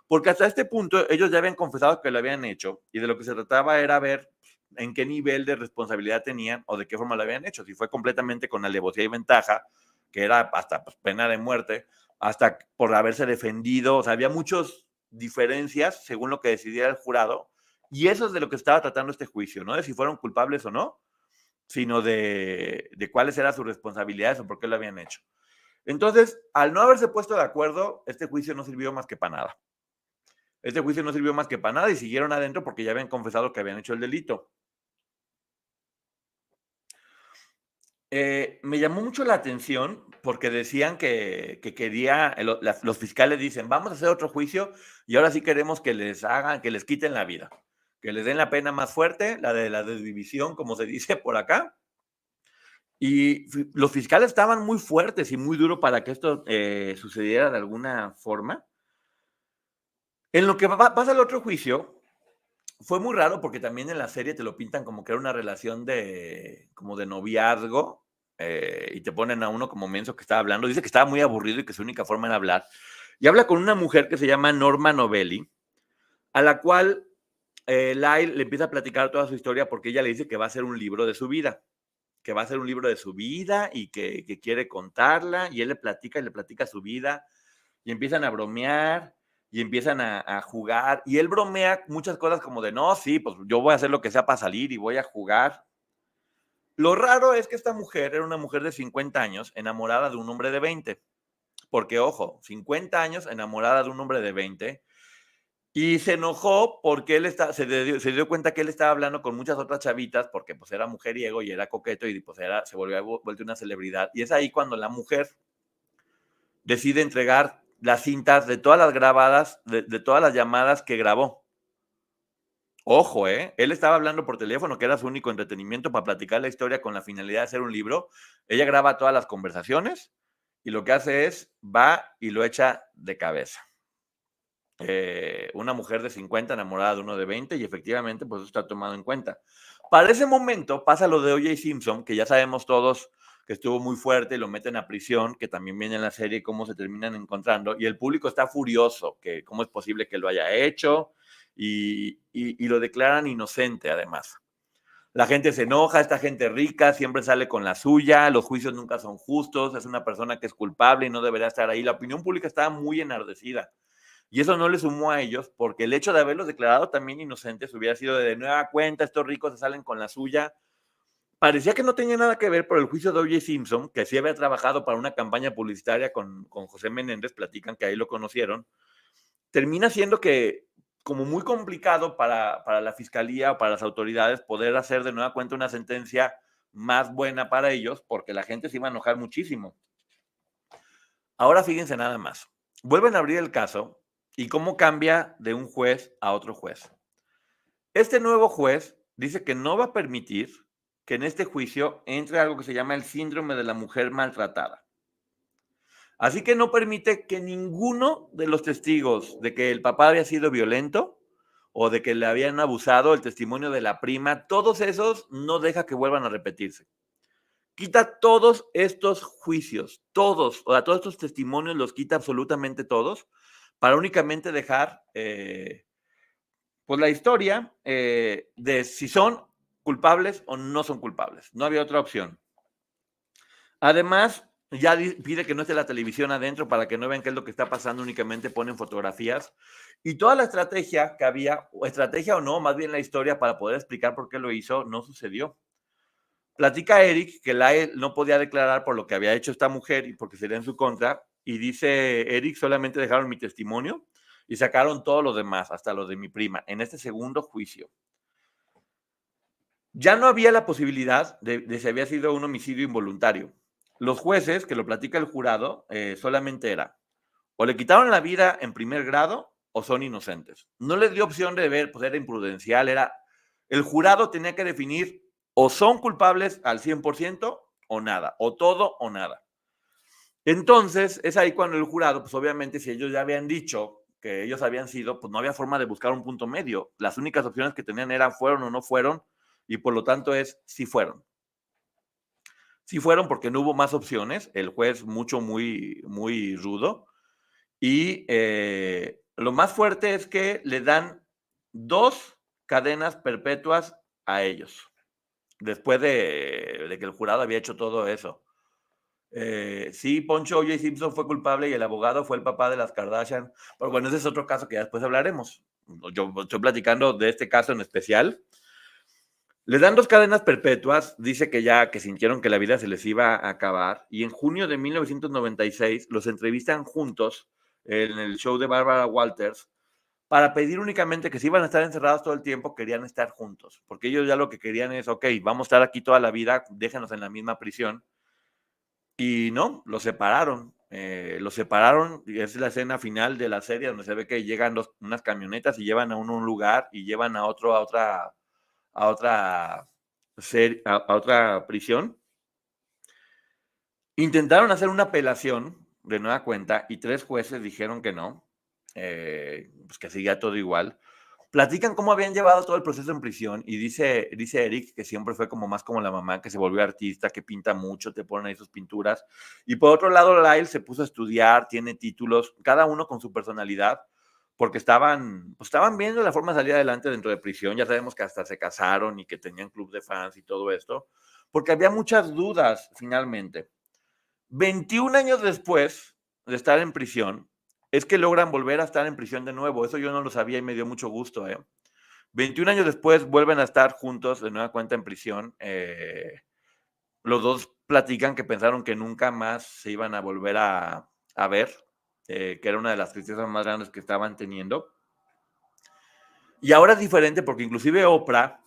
Porque hasta este punto ellos ya habían confesado que lo habían hecho y de lo que se trataba era ver en qué nivel de responsabilidad tenían o de qué forma lo habían hecho. Si fue completamente con alevosía y ventaja, que era hasta pena de muerte, hasta por haberse defendido. O sea, había muchas diferencias según lo que decidiera el jurado. Y eso es de lo que estaba tratando este juicio, no de si fueron culpables o no, sino de cuáles eran sus responsabilidades o por qué lo habían hecho. Entonces, al no haberse puesto de acuerdo, este juicio no sirvió más que para nada. Este juicio no sirvió más que para nada y siguieron adentro porque ya habían confesado que habían hecho el delito. Me llamó mucho la atención porque decían que quería, los fiscales dicen, vamos a hacer otro juicio y ahora sí queremos que les hagan, que les quiten la vida, que les den la pena más fuerte, la de la división, como se dice por acá. Y los fiscales estaban muy fuertes y muy duros para que esto sucediera de alguna forma. En lo que pasa el otro juicio, fue muy raro porque también en la serie te lo pintan como que era una relación como de noviazgo, y te ponen a uno como menso que estaba hablando. Dice que estaba muy aburrido y que su única forma era hablar. Y habla con una mujer que se llama Norma Novelli, a la cual Lyle le empieza a platicar toda su historia porque ella le dice que va a hacer un libro de su vida, que va a hacer un libro de su vida y que quiere contarla, y él le platica su vida y empiezan a bromear y empiezan a jugar, y él bromea muchas cosas como de, no, sí, pues yo voy a hacer lo que sea para salir y voy a jugar. Lo raro es que esta mujer era una mujer de 50 años enamorada de un hombre de 20. Porque, ojo, 50 años enamorada de un hombre de 20. Y se enojó porque se dio cuenta que él estaba hablando con muchas otras chavitas porque pues era mujeriego y era coqueto y pues se vuelto una celebridad. Y es ahí cuando la mujer decide entregar las cintas de todas las grabadas, de todas las llamadas que grabó. Ojo, él estaba hablando por teléfono, que era su único entretenimiento para platicar la historia con la finalidad de hacer un libro. Ella graba todas las conversaciones y lo que hace es, va y lo echa de cabeza. Una mujer de 50 enamorada de uno de 20 y efectivamente pues eso está tomado en cuenta. Para ese momento pasa lo de O.J. Simpson, que ya sabemos todos que estuvo muy fuerte y lo meten a prisión, que también viene en la serie cómo se terminan encontrando, y el público está furioso, que cómo es posible que lo haya hecho, y lo declaran inocente además. La gente se enoja, esta gente rica siempre sale con la suya, los juicios nunca son justos, es una persona que es culpable y no debería estar ahí. La opinión pública estaba muy enardecida. Y eso no le sumó a ellos, porque el hecho de haberlos declarado también inocentes hubiera sido de nueva cuenta, estos ricos se salen con la suya. Parecía que no tenía nada que ver por el juicio de O.J. Simpson, que sí había trabajado para una campaña publicitaria con José Menéndez, platican que ahí lo conocieron. Termina siendo que como muy complicado para la fiscalía o para las autoridades poder hacer de nueva cuenta una sentencia más buena para ellos, porque la gente se iba a enojar muchísimo. Ahora fíjense nada más. Vuelven a abrir el caso y cómo cambia de un juez a otro juez. Este nuevo juez dice que no va a permitir que en este juicio entre algo que se llama el síndrome de la mujer maltratada. Así que no permite que ninguno de los testigos de que el papá había sido violento o de que le habían abusado, el testimonio de la prima, todos esos no deja que vuelvan a repetirse. Quita todos estos juicios, todos, o sea, todos estos testimonios los quita absolutamente todos, para únicamente dejar pues la historia de si son culpables o no son culpables. No había otra opción. Además, ya pide que no esté la televisión adentro para que no vean qué es lo que está pasando, únicamente ponen fotografías. Y toda la estrategia que había, o estrategia o no, más bien la historia para poder explicar por qué lo hizo, no sucedió. Platica Eric que Lyle no podía declarar por lo que había hecho esta mujer y porque sería en su contra. Y dice Eric, solamente dejaron mi testimonio y sacaron todo lo demás, hasta lo de mi prima, en este segundo juicio. Ya no había la posibilidad de si había sido un homicidio involuntario. Los jueces, que lo platica el jurado, solamente era, o le quitaron la vida en primer grado o son inocentes. No les dio opción de ver, pues era imprudencial, el jurado tenía que definir o son culpables al 100% o nada, o todo o nada. Entonces, es ahí cuando el jurado, pues obviamente si ellos ya habían dicho que ellos habían sido, pues no había forma de buscar un punto medio. Las únicas opciones que tenían eran fueron o no fueron, y por lo tanto es sí fueron. Sí fueron porque no hubo más opciones, el juez muy rudo, y lo más fuerte es que le dan 2 cadenas perpetuas a ellos, después de que el jurado había hecho todo eso. Sí, Poncho O.J. Simpson fue culpable y el abogado fue el papá de las Kardashian, pero bueno, ese es otro caso que ya después hablaremos. Yo estoy platicando de este caso en especial. Les dan 2 cadenas perpetuas, dice que ya que sintieron que la vida se les iba a acabar, y en junio de 1996 los entrevistan juntos en el show de Barbara Walters para pedir únicamente que si iban a estar encerrados todo el tiempo, querían estar juntos, porque ellos ya lo que querían es, ok, vamos a estar aquí toda la vida, déjenos en la misma prisión, y no, los separaron, y es la escena final de la serie donde se ve que llegan unas camionetas y llevan a uno a un lugar y llevan a otro a otra prisión. Intentaron hacer una apelación de nueva cuenta y 3 jueces dijeron que no, pues que seguía todo igual. Platican cómo habían llevado todo el proceso en prisión y dice Eric que siempre fue como más como la mamá, que se volvió artista, que pinta mucho, te ponen ahí sus pinturas. Y por otro lado, Lyle se puso a estudiar, tiene títulos, cada uno con su personalidad, porque estaban viendo la forma de salir adelante dentro de prisión. Ya sabemos que hasta se casaron y que tenían club de fans y todo esto, porque había muchas dudas finalmente. 21 años después de estar en prisión, es que logran volver a estar en prisión de nuevo. Eso yo no lo sabía y me dio mucho gusto. 21 años después vuelven a estar juntos de nueva cuenta en prisión. Los dos platican que pensaron que nunca más se iban a volver a ver, que era una de las tristezas más grandes que estaban teniendo. Y ahora es diferente porque inclusive Oprah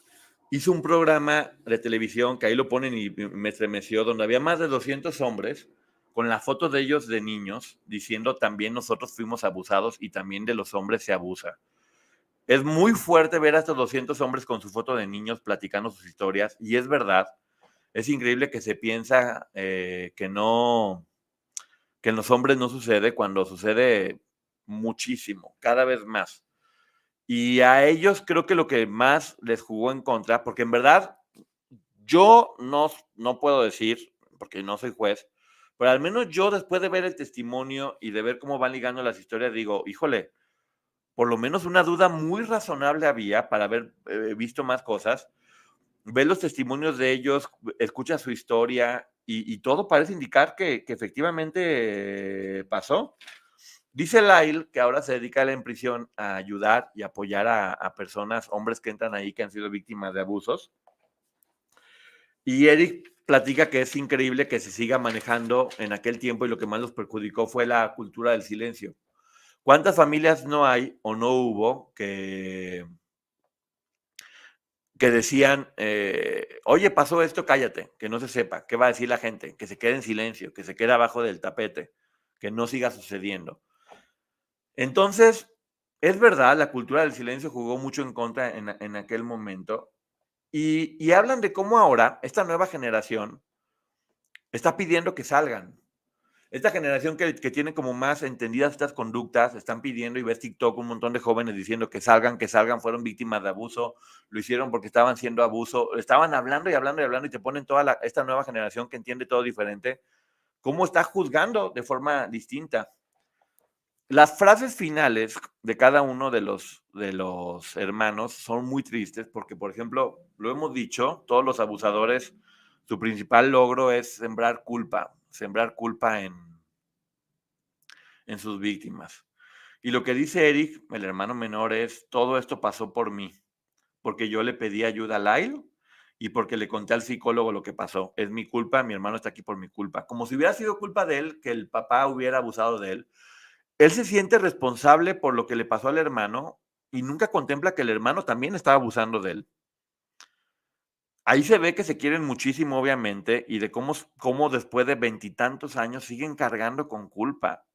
hizo un programa de televisión que ahí lo ponen y me estremeció, donde había más de 200 hombres con la foto de ellos de niños diciendo también nosotros fuimos abusados y también de los hombres se abusa. Es muy fuerte ver a estos 200 hombres con su foto de niños platicando sus historias y es verdad, es increíble que se piensa que en los hombres no sucede cuando sucede muchísimo, cada vez más. Y a ellos creo que lo que más les jugó en contra, porque en verdad yo no puedo decir, porque no soy juez, pero al menos yo después de ver el testimonio y de ver cómo van ligando las historias, digo, híjole, por lo menos una duda muy razonable había para haber visto más cosas. Ves los testimonios de ellos, escuchas su historia y todo parece indicar que efectivamente pasó. Dice Lyle que ahora se dedica a él en prisión a ayudar y apoyar a personas, hombres que entran ahí que han sido víctimas de abusos. Y Eric platica que es increíble que se siga manejando en aquel tiempo y lo que más los perjudicó fue la cultura del silencio. ¿Cuántas familias no hay o no hubo que decían, oye, pasó esto, cállate, que no se sepa, qué va a decir la gente, que se quede en silencio, que se quede abajo del tapete, que no siga sucediendo? Entonces, es verdad, la cultura del silencio jugó mucho en contra en aquel momento y hablan de cómo ahora esta nueva generación está pidiendo que salgan. Esta generación que tiene como más entendidas estas conductas, están pidiendo y ves TikTok un montón de jóvenes diciendo que salgan, fueron víctimas de abuso, lo hicieron porque estaban siendo abuso, estaban hablando y hablando y hablando y te ponen toda esta nueva generación que entiende todo diferente, cómo está juzgando de forma distinta. Las frases finales de cada uno de los hermanos son muy tristes porque, por ejemplo, lo hemos dicho, todos los abusadores, su principal logro es sembrar culpa en sus víctimas. Y lo que dice Eric, el hermano menor, es, todo esto pasó por mí, porque yo le pedí ayuda a Lyle y porque le conté al psicólogo lo que pasó. Es mi culpa, mi hermano está aquí por mi culpa. Como si hubiera sido culpa de él que el papá hubiera abusado de él. Él se siente responsable por lo que le pasó al hermano y nunca contempla que el hermano también estaba abusando de él. Ahí se ve que se quieren muchísimo, obviamente, y de cómo después de veintitantos años siguen cargando con culpa.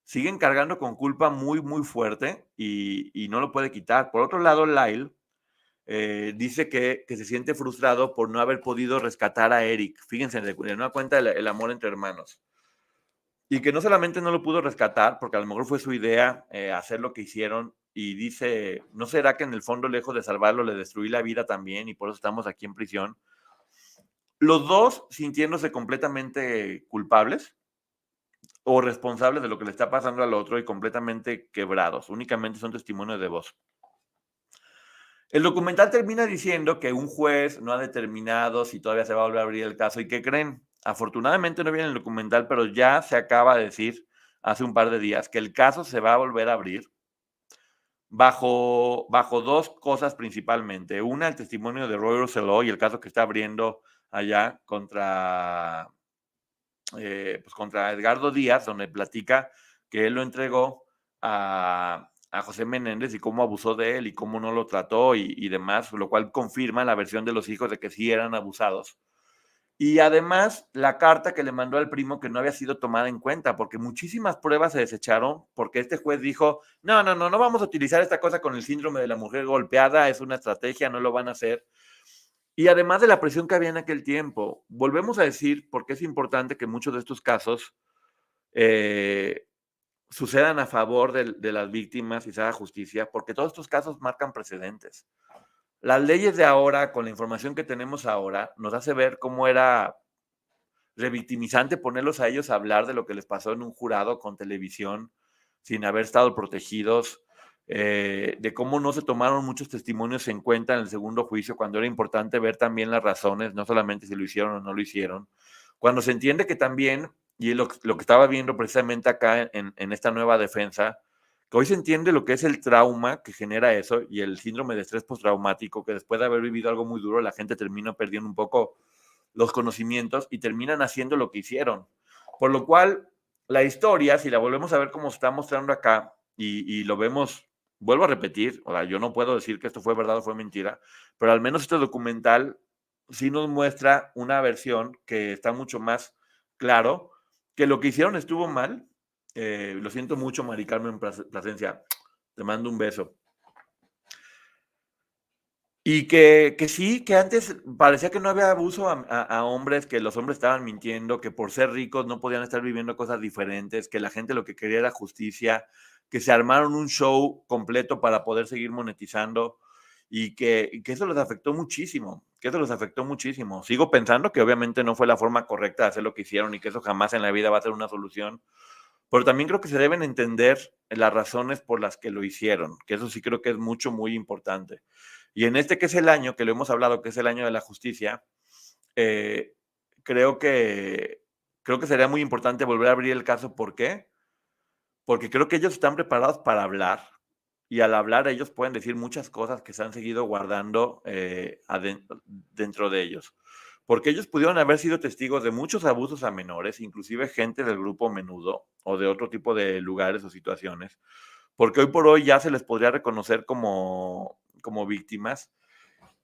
Siguen cargando con culpa muy, muy fuerte y no lo puede quitar. Por otro lado, Lyle dice que se siente frustrado por no haber podido rescatar a Eric. Fíjense, de nueva cuenta el amor entre hermanos. Y que no solamente no lo pudo rescatar, porque a lo mejor fue su idea hacer lo que hicieron, y dice, ¿no será que en el fondo, lejos de salvarlo, le destruí la vida también y por eso estamos aquí en prisión? Los dos sintiéndose completamente culpables o responsables de lo que le está pasando al otro y completamente quebrados. Únicamente son testimonios de voz. El documental termina diciendo que un juez no ha determinado si todavía se va a volver a abrir el caso. ¿Y qué creen? Afortunadamente no viene el documental, pero ya se acaba de decir hace un par de días que el caso se va a volver a abrir bajo dos cosas principalmente. Una, el testimonio de Roy Rosselló y el caso que está abriendo allá contra Edgardo Díaz, donde platica que él lo entregó a José Menéndez y cómo abusó de él y cómo no lo trató y demás, lo cual confirma la versión de los hijos de que sí eran abusados. Y además, la carta que le mandó al primo que no había sido tomada en cuenta, porque muchísimas pruebas se desecharon, porque este juez dijo, no vamos a utilizar esta cosa con el síndrome de la mujer golpeada, es una estrategia, no lo van a hacer. Y además de la presión que había en aquel tiempo, volvemos a decir, porque es importante que muchos de estos casos sucedan a favor de las víctimas y se haga justicia, porque todos estos casos marcan precedentes. Las leyes de ahora, con la información que tenemos ahora, nos hace ver cómo era revictimizante ponerlos a ellos a hablar de lo que les pasó en un jurado con televisión, sin haber estado protegidos, de cómo no se tomaron muchos testimonios en cuenta en el segundo juicio, cuando era importante ver también las razones, no solamente si lo hicieron o no lo hicieron. Cuando se entiende que también, y lo que estaba viendo precisamente acá en esta nueva defensa, que hoy se entiende lo que es el trauma que genera eso y el síndrome de estrés postraumático, que después de haber vivido algo muy duro, la gente termina perdiendo un poco los conocimientos y terminan haciendo lo que hicieron. Por lo cual, la historia, si la volvemos a ver como está mostrando acá y lo vemos, vuelvo a repetir, o sea, yo no puedo decir que esto fue verdad o fue mentira, pero al menos este documental sí nos muestra una versión que está mucho más claro, que lo que hicieron estuvo mal. Lo siento mucho, Mari Carmen Plasencia, te mando un beso. Y que sí, que antes parecía que no había abuso a hombres, que los hombres estaban mintiendo, que por ser ricos no podían estar viviendo cosas diferentes, que la gente lo que quería era justicia, que se armaron un show completo para poder seguir monetizando y que eso les afectó muchísimo, que eso les afectó muchísimo. Sigo pensando que obviamente no fue la forma correcta de hacer lo que hicieron y que eso jamás en la vida va a ser una solución, pero también creo que se deben entender las razones por las que lo hicieron, que eso sí creo que es mucho, muy importante. Y en este que es el año, que lo hemos hablado, que es el año de la justicia, eh, creo que sería muy importante volver a abrir el caso. ¿Por qué? Porque creo que ellos están preparados para hablar y al hablar ellos pueden decir muchas cosas que se han seguido guardando dentro de ellos. Porque ellos pudieron haber sido testigos de muchos abusos a menores, inclusive gente del grupo Menudo o de otro tipo de lugares o situaciones, porque hoy por hoy ya se les podría reconocer como víctimas.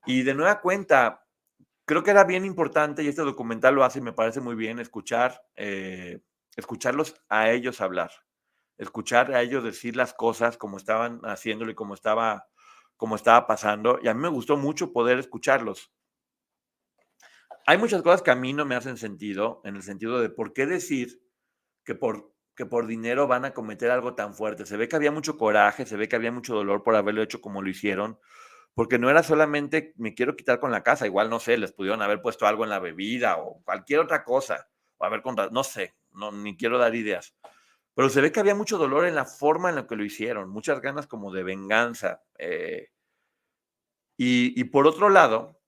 Y de nueva cuenta, creo que era bien importante, y este documental lo hace y me parece muy bien, escucharlos a ellos hablar, escuchar a ellos decir las cosas como estaban haciéndolo y como estaba pasando. Y a mí me gustó mucho poder escucharlos. Hay muchas cosas que a mí no me hacen sentido, en el sentido de por qué decir que por dinero van a cometer algo tan fuerte. Se ve que había mucho coraje, se ve que había mucho dolor por haberlo hecho como lo hicieron, porque no era solamente me quiero quitar con la casa, igual no sé, les pudieron haber puesto algo en la bebida o cualquier otra cosa, o haber comprado, no sé, no, ni quiero dar ideas, pero se ve que había mucho dolor en la forma en la que lo hicieron, muchas ganas como de venganza. Y por otro lado,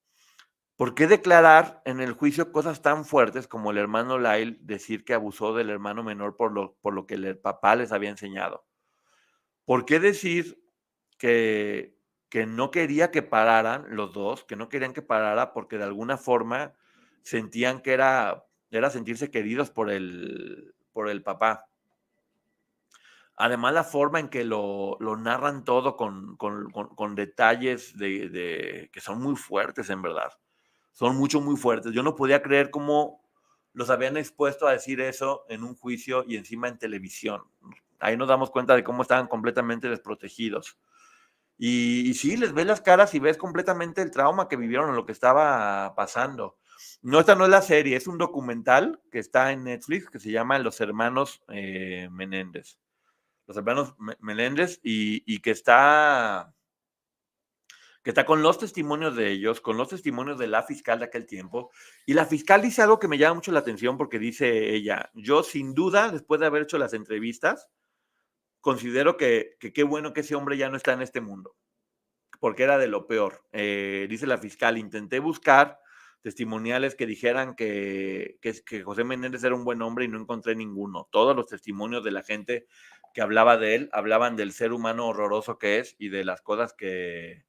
¿por qué declarar en el juicio cosas tan fuertes como el hermano Lyle decir que abusó del hermano menor por lo que el papá les había enseñado? ¿Por qué decir que no quería que pararan los dos, que no querían que parara porque de alguna forma sentían que era sentirse queridos por el papá? Además, la forma en que lo narran todo con detalles que son muy fuertes, en verdad. Son muy fuertes. Yo no podía creer cómo los habían expuesto a decir eso en un juicio y encima en televisión. Ahí nos damos cuenta de cómo estaban completamente desprotegidos. Y sí, les ves las caras y ves completamente el trauma que vivieron o lo que estaba pasando. No, esta no es la serie, es un documental que está en Netflix que se llama Los Hermanos Menéndez. Los Hermanos Menéndez y que está con los testimonios de ellos, con los testimonios de la fiscal de aquel tiempo. Y la fiscal dice algo que me llama mucho la atención porque dice ella, yo sin duda, después de haber hecho las entrevistas, considero que qué bueno que ese hombre ya no está en este mundo, porque era de lo peor. Dice la fiscal, intenté buscar testimoniales que dijeran que José Menéndez era un buen hombre y no encontré ninguno. Todos los testimonios de la gente que hablaba de él, hablaban del ser humano horroroso que es y de las cosas que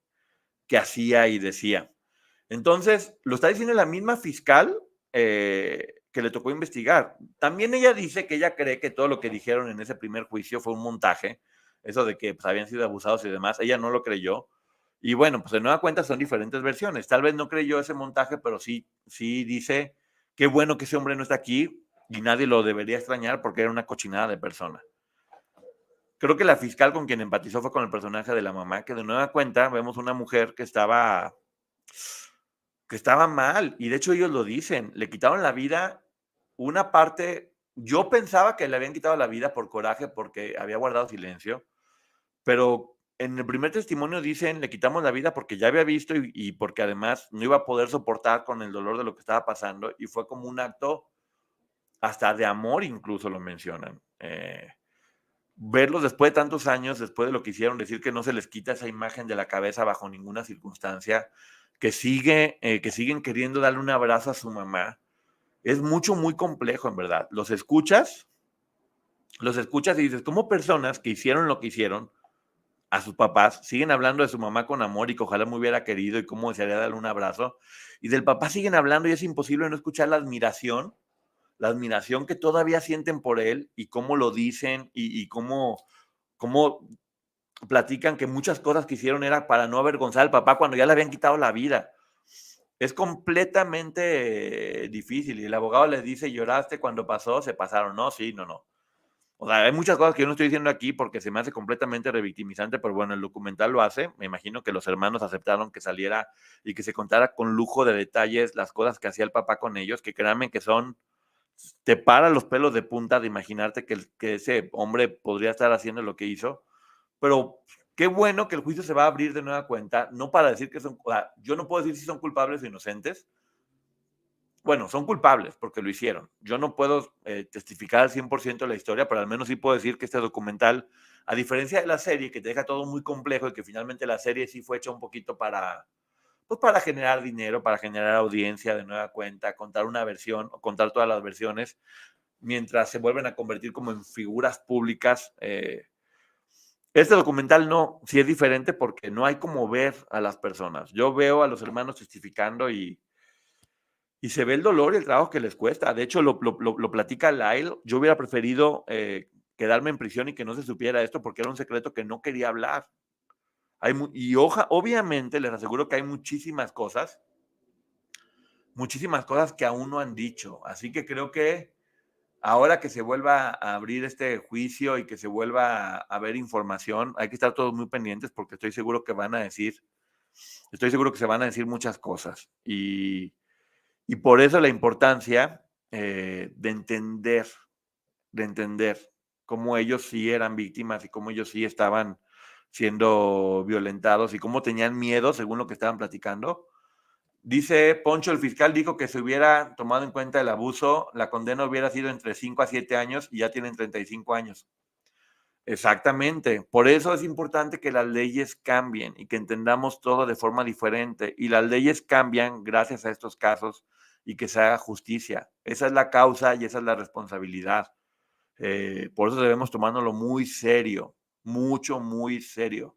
hacía y decía. Entonces, lo está diciendo la misma fiscal que le tocó investigar. También ella dice que ella cree que todo lo que dijeron en ese primer juicio fue un montaje, eso de que pues, habían sido abusados y demás, ella no lo creyó. Y bueno, pues de nueva cuenta son diferentes versiones. Tal vez no creyó ese montaje, pero sí dice, qué bueno que ese hombre no está aquí y nadie lo debería extrañar porque era una cochinada de persona. Creo que la fiscal con quien empatizó fue con el personaje de la mamá, que de nueva cuenta vemos una mujer que estaba mal, y de hecho ellos lo dicen, le quitaron la vida una parte. Yo pensaba que le habían quitado la vida por coraje porque había guardado silencio, pero en el primer testimonio dicen, le quitamos la vida porque ya había visto y porque además no iba a poder soportar con el dolor de lo que estaba pasando, y fue como un acto hasta de amor, incluso lo mencionan. Verlos después de tantos años, después de lo que hicieron, decir que no se les quita esa imagen de la cabeza bajo ninguna circunstancia, que siguen queriendo darle un abrazo a su mamá, es muy complejo, en verdad. Los escuchas y dices, ¿cómo personas que hicieron lo que hicieron a sus papás, siguen hablando de su mamá con amor y que ojalá me hubiera querido y cómo desearía darle un abrazo, y del papá siguen hablando y es imposible no escuchar la admiración que todavía sienten por él y cómo lo dicen y cómo platican que muchas cosas que hicieron era para no avergonzar al papá cuando ya le habían quitado la vida. Es completamente difícil y el abogado les dice, lloraste cuando pasó, se pasaron, no, sí, no, no. O sea, hay muchas cosas que yo no estoy diciendo aquí porque se me hace completamente revictimizante, pero bueno, el documental lo hace. Me imagino que los hermanos aceptaron que saliera y que se contara con lujo de detalles las cosas que hacía el papá con ellos, que créanme que te para los pelos de punta de imaginarte que ese hombre podría estar haciendo lo que hizo. Pero qué bueno que el juicio se va a abrir de nueva cuenta, no para decir que son, o sea, yo no puedo decir si son culpables o inocentes. Bueno, son culpables porque lo hicieron. Yo no puedo testificar al 100% de la historia, pero al menos sí puedo decir que este documental, a diferencia de la serie, que te deja todo muy complejo y que finalmente la serie sí fue hecha un poquito pues para generar dinero, para generar audiencia de nueva cuenta, contar una versión o contar todas las versiones, mientras se vuelven a convertir como en figuras públicas. Este documental no, sí es diferente porque no hay como ver a las personas. Yo veo a los hermanos testificando y se ve el dolor y el trabajo que les cuesta. De hecho, lo platica Lyle. Yo hubiera preferido quedarme en prisión y que no se supiera esto porque era un secreto que no quería hablar. Obviamente les aseguro que hay muchísimas cosas que aún no han dicho. Así que creo que ahora que se vuelva a abrir este juicio y que se vuelva a ver información, hay que estar todos muy pendientes porque estoy seguro que se van a decir muchas cosas. Y por eso la importancia de entender cómo ellos sí eran víctimas y cómo ellos sí estaban siendo violentados y cómo tenían miedo según lo que estaban platicando. Dice Poncho, el fiscal dijo que se hubiera tomado en cuenta el abuso, la condena hubiera sido entre 5 a 7 años y ya tienen 35 años. Exactamente. Por eso es importante que las leyes cambien y que entendamos todo de forma diferente. Y las leyes cambian gracias a estos casos y que se haga justicia. Esa es la causa y esa es la responsabilidad. Por eso debemos tomárnoslo muy serio, mucho, muy serio.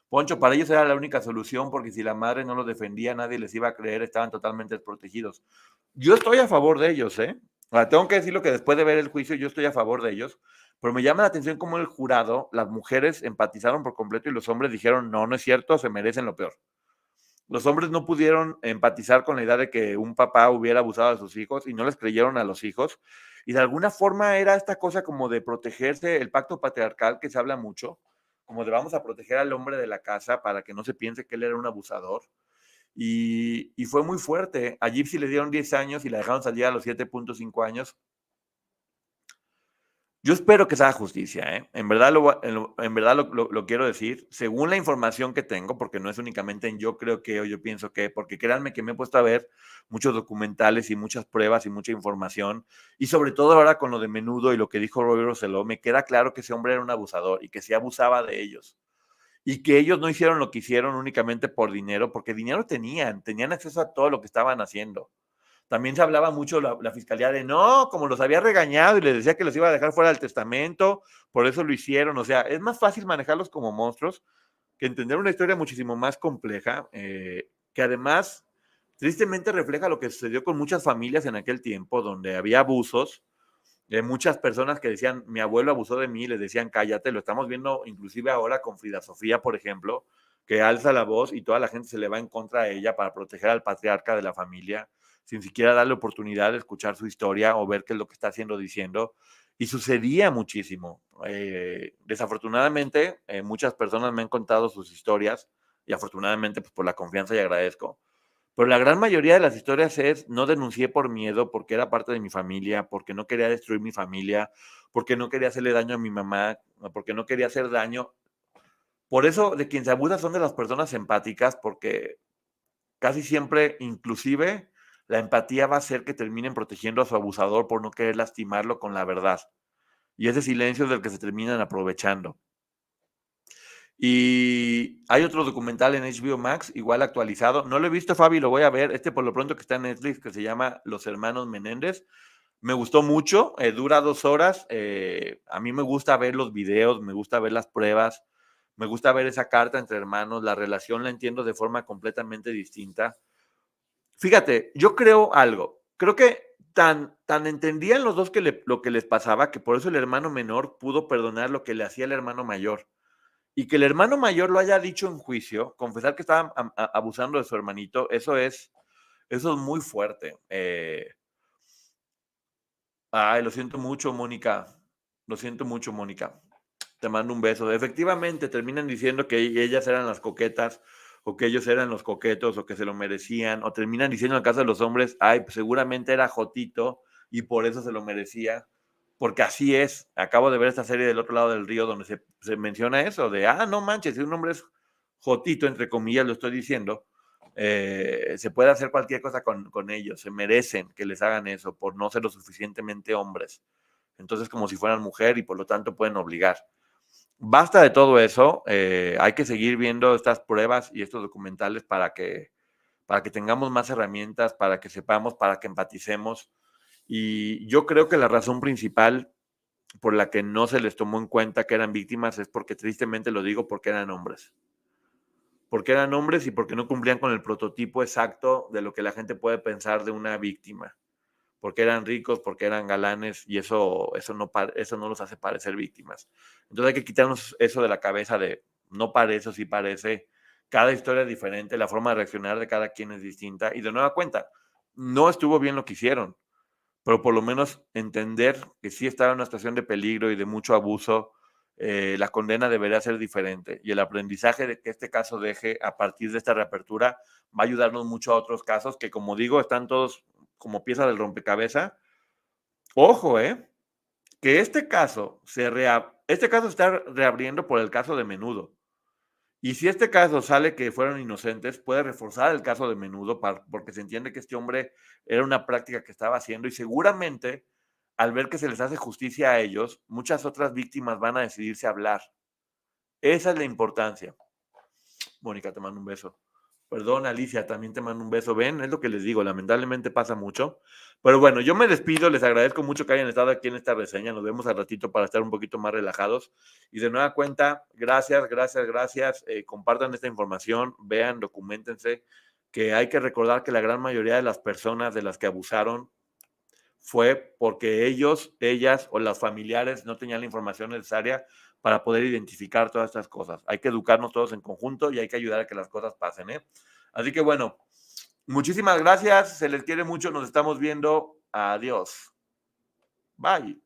Poncho, para ellos era la única solución porque si la madre no los defendía, nadie les iba a creer, estaban totalmente desprotegidos. Yo estoy a favor de ellos, ¿eh? Ahora, tengo que decirlo que después de ver el juicio, yo estoy a favor de ellos, pero me llama la atención cómo el jurado, las mujeres empatizaron por completo y los hombres dijeron, no, no es cierto, se merecen lo peor. Los hombres no pudieron empatizar con la idea de que un papá hubiera abusado de sus hijos y no les creyeron a los hijos. Y de alguna forma era esta cosa como de protegerse, el pacto patriarcal que se habla mucho, como de vamos a proteger al hombre de la casa para que no se piense que él era un abusador. Y fue muy fuerte. A Gypsy le dieron 10 años y la dejaron salir a los 7.5 años. Yo espero que se haga justicia, ¿eh? En verdad, lo quiero decir, según la información que tengo, porque no es únicamente en yo creo que o yo pienso que, porque créanme que me he puesto a ver muchos documentales y muchas pruebas y mucha información, y sobre todo ahora con lo de Menudo y lo que dijo Roy Rosselló, me queda claro que ese hombre era un abusador y que sí abusaba de ellos. Y que ellos no hicieron lo que hicieron únicamente por dinero, porque dinero tenían acceso a todo lo que estaban haciendo. También se hablaba mucho la fiscalía de no, como los había regañado y les decía que los iba a dejar fuera del testamento, por eso lo hicieron. O sea, es más fácil manejarlos como monstruos que entender una historia muchísimo más compleja, que además tristemente refleja lo que sucedió con muchas familias en aquel tiempo, donde había abusos, de muchas personas que decían, mi abuelo abusó de mí, les decían, cállate, lo estamos viendo inclusive ahora con Frida Sofía, por ejemplo, que alza la voz y toda la gente se le va en contra de ella para proteger al patriarca de la familia, sin siquiera darle oportunidad de escuchar su historia o ver qué es lo que está haciendo, diciendo. Y sucedía muchísimo. Desafortunadamente, muchas personas me han contado sus historias y afortunadamente, pues por la confianza y agradezco. Pero la gran mayoría de las historias es, no denuncié por miedo, porque era parte de mi familia, porque no quería destruir mi familia, porque no quería hacerle daño a mi mamá, porque no quería hacer daño. Por eso, de quien se abusa son de las personas empáticas, porque casi siempre, inclusive, la empatía va a hacer que terminen protegiendo a su abusador por no querer lastimarlo con la verdad. Y ese silencio es del que se terminan aprovechando. Y hay otro documental en HBO Max, igual actualizado. No lo he visto, Fabi, lo voy a ver. Por lo pronto que está en Netflix, que se llama Los Hermanos Menéndez. Me gustó mucho, dura 2 horas. A mí me gusta ver los videos, me gusta ver las pruebas, Me gusta ver esa carta entre hermanos, la relación la entiendo de forma completamente distinta. Fíjate, yo creo algo, creo que tan entendían los dos lo que les pasaba, que por eso el hermano menor pudo perdonar lo que le hacía el hermano mayor. Y que el hermano mayor lo haya dicho en juicio, confesar que estaba abusando de su hermanito, eso es muy fuerte. Ay, lo siento mucho, Mónica. Lo siento mucho, Mónica. Te mando un beso. Efectivamente, terminan diciendo que ellas eran las coquetas, o que ellos eran los coquetos, o que se lo merecían, o terminan diciendo en el caso de los hombres, ay, pues seguramente era Jotito y por eso se lo merecía, porque así es. Acabo de ver esta serie del otro lado del río donde se menciona eso, de, no manches, si un hombre es Jotito, entre comillas, lo estoy diciendo, se puede hacer cualquier cosa con ellos, se merecen que les hagan eso por no ser lo suficientemente hombres. Entonces, como si fueran mujer y por lo tanto pueden obligar. Basta de todo eso, hay que seguir viendo estas pruebas y estos documentales para que tengamos más herramientas, para que sepamos, para que empaticemos. Y yo creo que la razón principal por la que no se les tomó en cuenta que eran víctimas es porque, tristemente lo digo, porque eran hombres. Porque eran hombres y porque no cumplían con el prototipo exacto de lo que la gente puede pensar de una víctima. Porque eran ricos, porque eran galanes, y eso no los hace parecer víctimas. Entonces hay que quitarnos eso de la cabeza de no parece o sí parece. Cada historia es diferente, la forma de reaccionar de cada quien es distinta. Y de nueva cuenta, no estuvo bien lo que hicieron, pero por lo menos entender que sí estaba en una situación de peligro y de mucho abuso, la condena debería ser diferente. Y el aprendizaje de que este caso deje a partir de esta reapertura va a ayudarnos mucho a otros casos que, como digo, están todos como pieza del rompecabezas. Ojo, que este caso se está reabriendo por el caso de Menudo. Y si este caso sale que fueron inocentes, puede reforzar el caso de Menudo porque se entiende que este hombre era una práctica que estaba haciendo y seguramente al ver que se les hace justicia a ellos, muchas otras víctimas van a decidirse a hablar. Esa es la importancia. Mónica, te mando un beso. Perdón, Alicia, también te mando un beso. Ven, es lo que les digo, lamentablemente pasa mucho. Pero bueno, yo me despido, les agradezco mucho que hayan estado aquí en esta reseña. Nos vemos al ratito para estar un poquito más relajados. Y de nueva cuenta, gracias. Compartan esta información, vean, documentense, que hay que recordar que la gran mayoría de las personas de las que abusaron fue porque ellos, ellas o los familiares no tenían la información necesaria para poder identificar todas estas cosas. Hay que educarnos todos en conjunto y hay que ayudar a que las cosas pasen, ¿eh? Así que bueno, muchísimas gracias, se les quiere mucho, nos estamos viendo. Adiós. Bye.